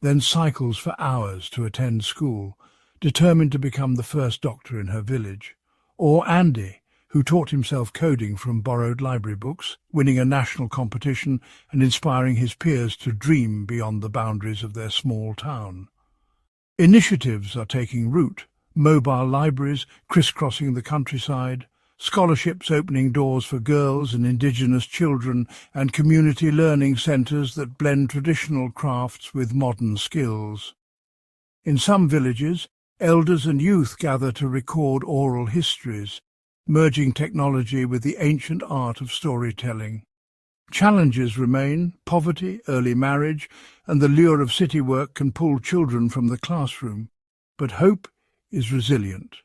then cycles for hours to attend school, determined to become the first doctor in her village. Or Andy, who taught himself coding from borrowed library books, winning a national competition and inspiring his peers to dream beyond the boundaries of their small town. Initiatives are taking root, mobile libraries crisscrossing the countryside, scholarships opening doors for girls and Indigenous children, and community learning centres that blend traditional crafts with modern skills. In some villages, elders and youth gather to record oral histories, merging technology with the ancient art of storytelling. Challenges remain: poverty, early marriage, and the lure of city work can pull children from the classroom. But hope is resilient.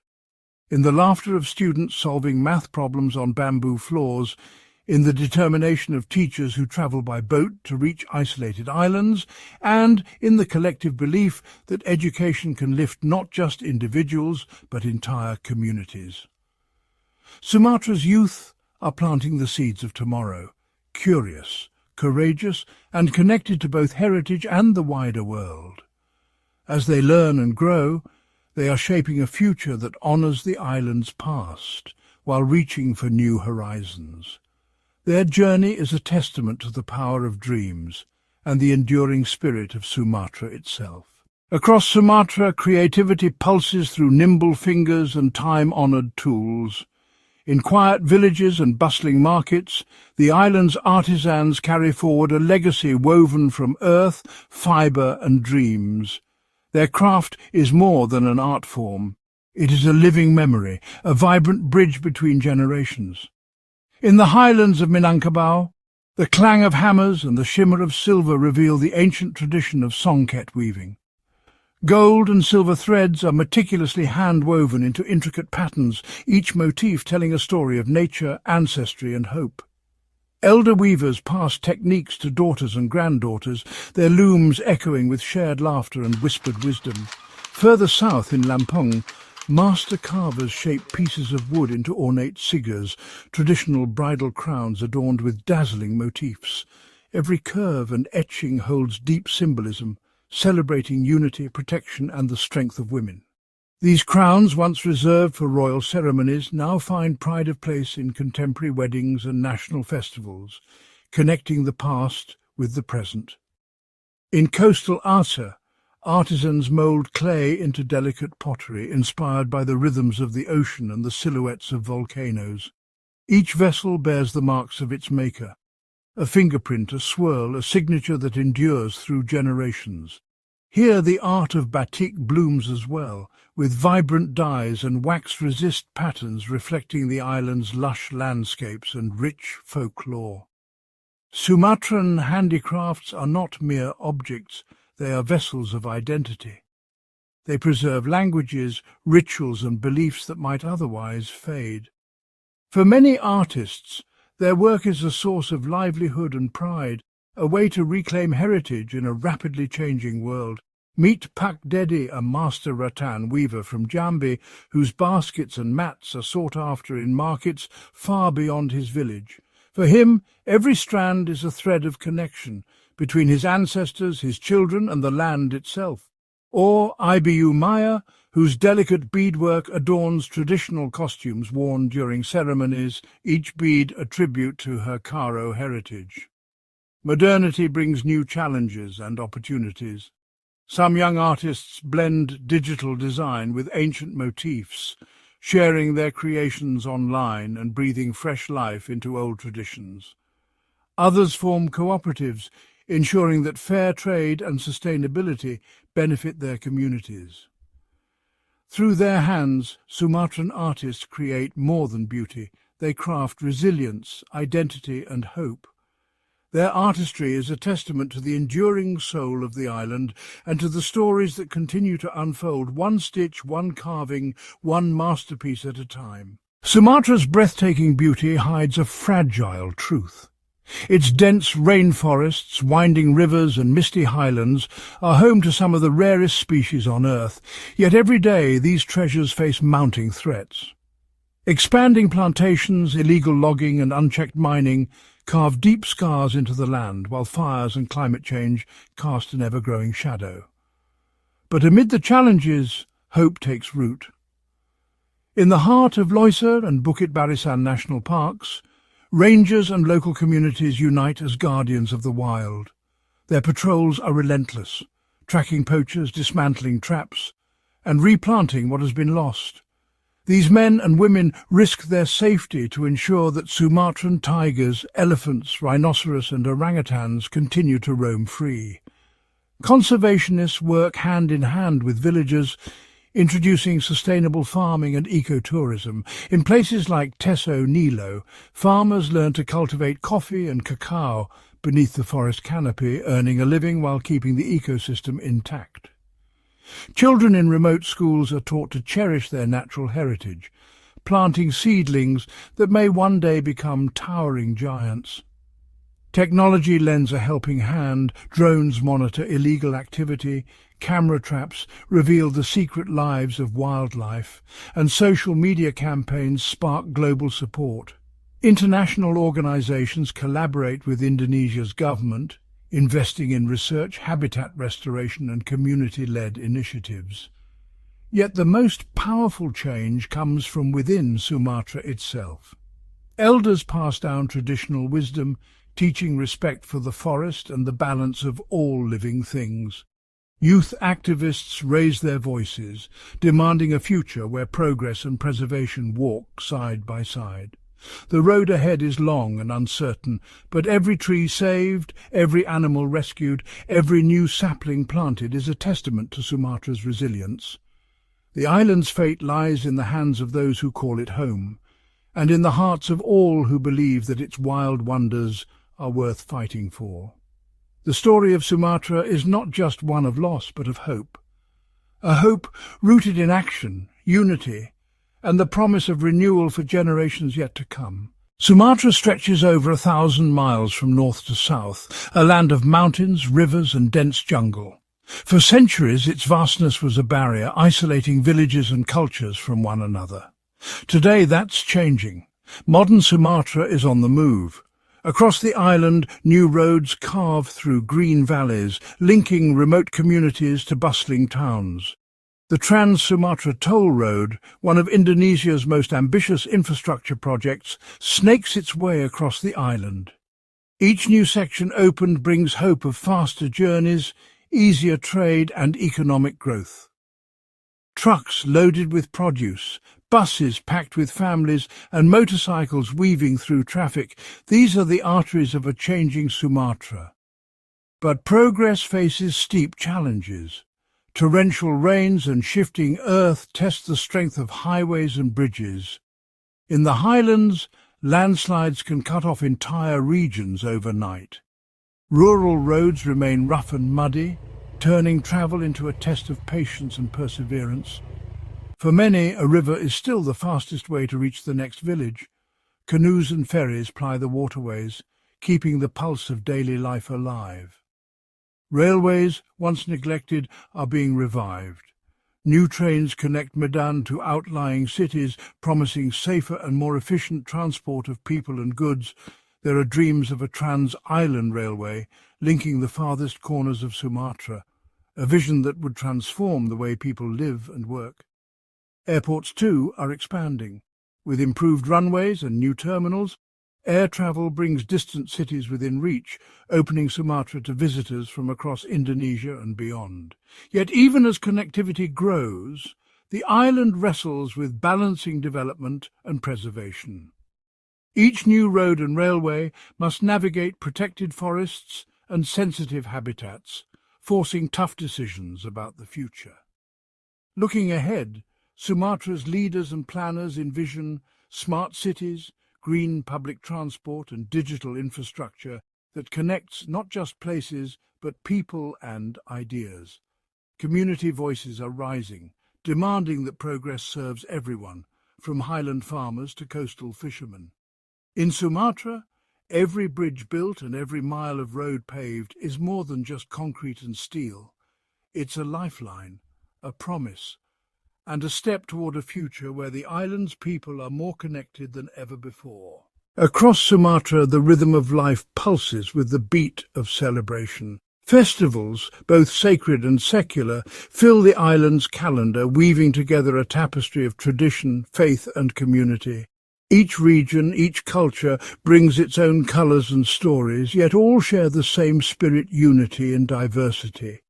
In the laughter of students solving math problems on bamboo floors, in the determination of teachers who travel by boat to reach isolated islands, and in the collective belief that education can lift not just individuals but entire communities. Sumatra's youth are planting the seeds of tomorrow, curious, courageous, and connected to both heritage and the wider world. As they learn and grow, they are shaping a future that honours the island's past, while reaching for new horizons. Their journey is a testament to the power of dreams and the enduring spirit of Sumatra itself. Across Sumatra, creativity pulses through nimble fingers and time-honoured tools. In quiet villages and bustling markets, the island's artisans carry forward a legacy woven from earth, fibre and dreams. Their craft is more than an art form. It is a living memory, a vibrant bridge between generations. In the highlands of Minangkabau, the clang of hammers and the shimmer of silver reveal the ancient tradition of songket weaving. Gold and silver threads are meticulously hand-woven into intricate patterns, each motif telling a story of nature, ancestry and hope. Elder weavers pass techniques to daughters and granddaughters, their looms echoing with shared laughter and whispered wisdom. Further south in Lampung, master carvers shape pieces of wood into ornate sigars, traditional bridal crowns adorned with dazzling motifs. Every curve and etching holds deep symbolism, celebrating unity, protection and the strength of women. These crowns, once reserved for royal ceremonies, now find pride of place in contemporary weddings and national festivals, connecting the past with the present. In coastal Aceh, artisans mould clay into delicate pottery, inspired by the rhythms of the ocean and the silhouettes of volcanoes. Each vessel bears the marks of its maker, a fingerprint, a swirl, a signature that endures through generations. Here the art of batik blooms as well, with vibrant dyes and wax-resist patterns reflecting the island's lush landscapes and rich folklore. Sumatran handicrafts are not mere objects, they are vessels of identity. They preserve languages, rituals and beliefs that might otherwise fade. For many artists, their work is a source of livelihood and pride, a way to reclaim heritage in a rapidly changing world. Meet Pak Dedi, a master rattan weaver from Jambi, whose baskets and mats are sought after in markets far beyond his village. For him, every strand is a thread of connection between his ancestors, his children, and the land itself. Or Ibu Maya, whose delicate beadwork adorns traditional costumes worn during ceremonies, each bead a tribute to her Karo heritage. Modernity brings new challenges and opportunities. Some young artists blend digital design with ancient motifs, sharing their creations online and breathing fresh life into old traditions. Others form cooperatives, ensuring that fair trade and sustainability benefit their communities. Through their hands, Sumatran artists create more than beauty. They craft resilience, identity and hope. Their artistry is a testament to the enduring soul of the island and to the stories that continue to unfold, one stitch, one carving, one masterpiece at a time. Sumatra's breathtaking beauty hides a fragile truth. Its dense rainforests, winding rivers and misty highlands are home to some of the rarest species on Earth, yet every day these treasures face mounting threats. Expanding plantations, illegal logging and unchecked mining carve deep scars into the land, while fires and climate change cast an ever-growing shadow. But amid the challenges, hope takes root. In the heart of Loisa and Bukit Barisan National Parks, rangers and local communities unite as guardians of the wild. Their patrols are relentless, tracking poachers, dismantling traps, and replanting what has been lost. These men and women risk their safety to ensure that Sumatran tigers, elephants, rhinoceros and orangutans continue to roam free. Conservationists work hand in hand with villagers, introducing sustainable farming and ecotourism. In places like Teso Nilo, farmers learn to cultivate coffee and cacao beneath the forest canopy, earning a living while keeping the ecosystem intact. Children in remote schools are taught to cherish their natural heritage, planting seedlings that may one day become towering giants. Technology lends a helping hand. Drones monitor illegal activity, camera traps reveal the secret lives of wildlife, and social media campaigns spark global support. International organizations collaborate with Indonesia's government, investing in research, habitat restoration and community-led initiatives. Yet the most powerful change comes from within Sumatra itself. Elders pass down traditional wisdom, teaching respect for the forest and the balance of all living things. Youth activists raise their voices, demanding a future where progress and preservation walk side by side. The road ahead is long and uncertain, but every tree saved, every animal rescued, every new sapling planted is a testament to Sumatra's resilience. The island's fate lies in the hands of those who call it home, and in the hearts of all who believe that its wild wonders are worth fighting for. The story of Sumatra is not just one of loss, but of hope. A hope rooted in action, unity, and the promise of renewal for generations yet to come. Sumatra stretches over 1,000 miles from north to south, a land of mountains, rivers and dense jungle. For centuries its vastness was a barrier, isolating villages and cultures from one another. Today that's changing. Modern Sumatra is on the move. Across the island, new roads carve through green valleys, linking remote communities to bustling towns. The Trans-Sumatra Toll Road, one of Indonesia's most ambitious infrastructure projects, snakes its way across the island. Each new section opened brings hope of faster journeys, easier trade and economic growth. Trucks loaded with produce, buses packed with families and motorcycles weaving through traffic, these are the arteries of a changing Sumatra. But progress faces steep challenges. Torrential rains and shifting earth test the strength of highways and bridges. In the highlands, Landslides can cut off entire regions overnight. Rural roads remain rough and muddy, turning travel into a test of patience and perseverance. For many, a river is still the fastest way to reach the next village. Canoes and ferries ply the waterways, keeping the pulse of daily life alive. Railways, once neglected, are being revived. New trains connect Medan to outlying cities, promising safer and more efficient transport of people and goods. There are dreams of a trans-island railway linking the farthest corners of Sumatra, a vision that would transform the way people live and work. Airports, too, are expanding. With improved runways and new terminals, air travel brings distant cities within reach, opening Sumatra to visitors from across Indonesia and beyond. Yet even as connectivity grows, the island wrestles with balancing development and preservation. Each new road and railway must navigate protected forests and sensitive habitats, forcing tough decisions about the future. Looking ahead, Sumatra's leaders and planners envision smart cities, green public transport and digital infrastructure that connects not just places but people and ideas. Community voices are rising, demanding that progress serves everyone, from highland farmers to coastal fishermen. In Sumatra, every bridge built and every mile of road paved is more than just concrete and steel. It's a lifeline, a promise, and a step toward a future where the island's people are more connected than ever before. Across Sumatra, the rhythm of life pulses with the beat of celebration. Festivals, both sacred and secular, fill the island's calendar, weaving together a tapestry of tradition, faith and community. Each region, each culture brings its own colours and stories, yet all share the same spirit, unity and diversity.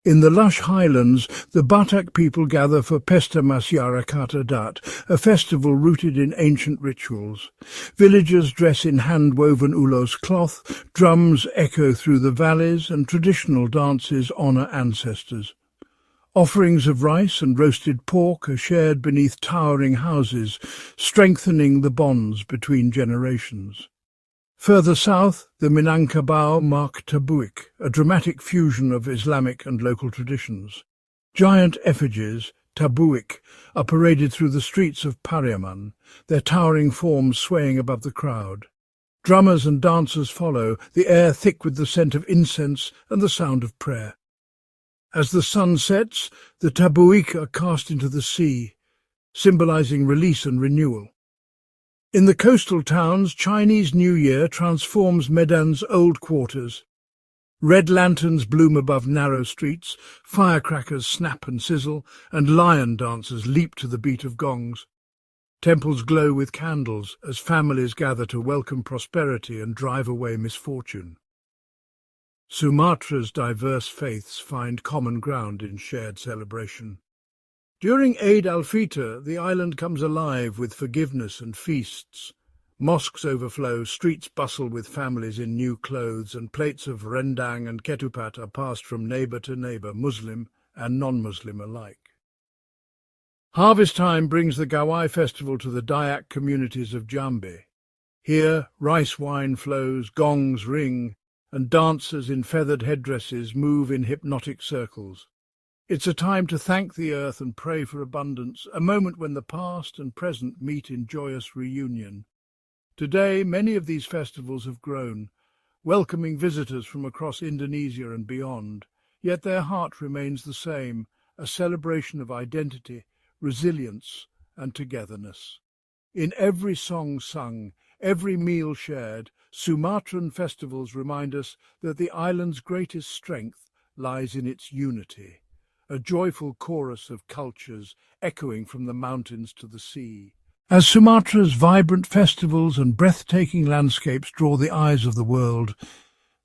In the lush highlands, the Batak people gather for Pesta Masyarakat Adat, a festival rooted in ancient rituals. Villagers dress in hand-woven ulos cloth, drums echo through the valleys, and traditional dances honour ancestors. Offerings of rice and roasted pork are shared beneath towering houses, strengthening the bonds between generations. Further south, the Minangkabau mark Tabuik, a dramatic fusion of Islamic and local traditions. Giant effigies, Tabuik, are paraded through the streets of Pariaman, their towering forms swaying above the crowd. Drummers and dancers follow, the air thick with the scent of incense and the sound of prayer. As the sun sets, the Tabuik are cast into the sea, symbolizing release and renewal. In the coastal towns, Chinese New Year transforms Medan's old quarters. Red lanterns bloom above narrow streets, firecrackers snap and sizzle, and lion dancers leap to the beat of gongs. Temples glow with candles as families gather to welcome prosperity and drive away misfortune. Sumatra's diverse faiths find common ground in shared celebration. During Eid al-Fitr, the island comes alive with forgiveness and feasts. Mosques overflow, streets bustle with families in new clothes, and plates of rendang and ketupat are passed from neighbour to neighbour, Muslim and non-Muslim alike. Harvest time brings the Gawai festival to the Dayak communities of Jambi. Here, rice wine flows, gongs ring, and dancers in feathered headdresses move in hypnotic circles. It's a time to thank the earth and pray for abundance, a moment when the past and present meet in joyous reunion. Today, many of these festivals have grown, welcoming visitors from across Indonesia and beyond, yet their heart remains the same, a celebration of identity, resilience and togetherness. In every song sung, every meal shared, Sumatran festivals remind us that the island's greatest strength lies in its unity. A joyful chorus of cultures echoing from the mountains to the sea. As Sumatra's vibrant festivals and breathtaking landscapes draw the eyes of the world,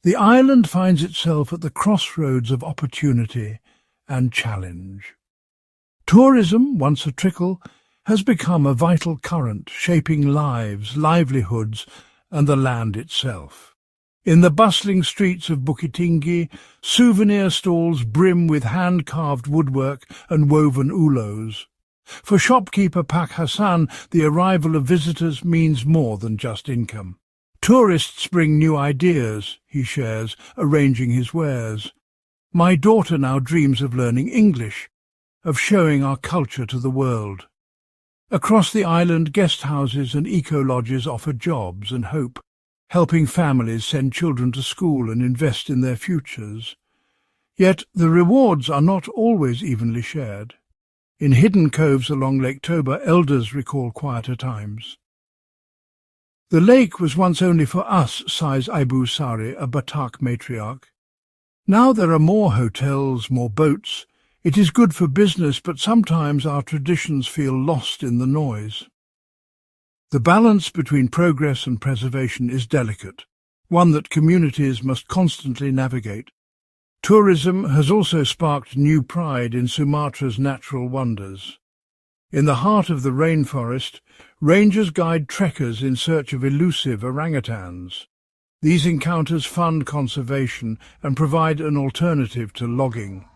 the island finds itself at the crossroads of opportunity and challenge. Tourism, once a trickle, has become a vital current, shaping lives, livelihoods, and the land itself. In the bustling streets of Bukit Tinggi, souvenir stalls brim with hand-carved woodwork and woven ulos. For shopkeeper Pak Hassan, the arrival of visitors means more than just income. Tourists bring new ideas, he shares, arranging his wares. My daughter now dreams of learning English, of showing our culture to the world. Across the island, guest houses and eco-lodges offer jobs and hope, helping families send children to school and invest in their futures. Yet the rewards are not always evenly shared. In hidden coves along Lake Toba, elders recall quieter times. The lake was once only for us, sighs Ibu Sari, a Batak matriarch. Now there are more hotels, more boats. It is good for business, but sometimes our traditions feel lost in the noise. The balance between progress and preservation is delicate, one that communities must constantly navigate. Tourism has also sparked new pride in Sumatra's natural wonders. In the heart of the rainforest, rangers guide trekkers in search of elusive orangutans. These encounters fund conservation and provide an alternative to logging.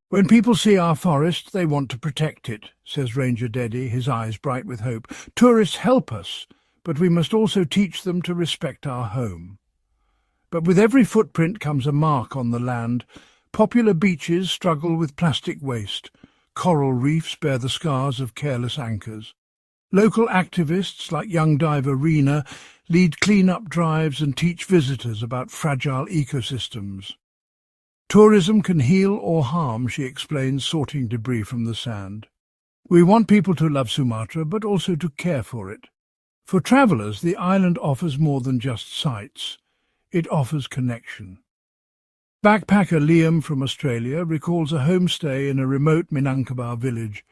When people see our forest, they want to protect it, says Ranger Dedi, his eyes bright with hope. Tourists help us, but we must also teach them to respect our home. But with every footprint comes a mark on the land. Popular beaches struggle with plastic waste. Coral reefs bear the scars of careless anchors. Local activists like young diver Rina lead clean-up drives and teach visitors about fragile ecosystems. Tourism can heal or harm, she explains, sorting debris from the sand. We want people to love Sumatra, but also to care for it. For travellers, the island offers more than just sights. It offers connection. Backpacker Liam from Australia recalls a homestay in a remote Minangkabau village.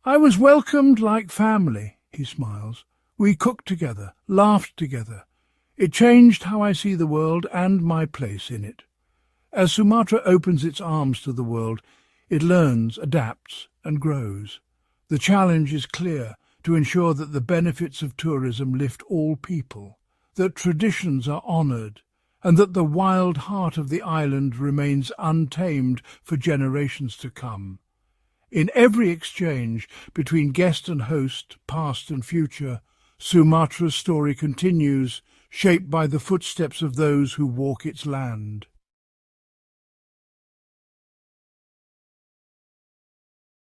I was welcomed like family, he smiles. We cooked together, laughed together. It changed how I see the world and my place in it. As Sumatra opens its arms to the world, it learns, adapts, and grows. The challenge is clear, to ensure that the benefits of tourism lift all people, that traditions are honoured, and that the wild heart of the island remains untamed for generations to come. In every exchange between guest and host, past and future, Sumatra's story continues, shaped by the footsteps of those who walk its land.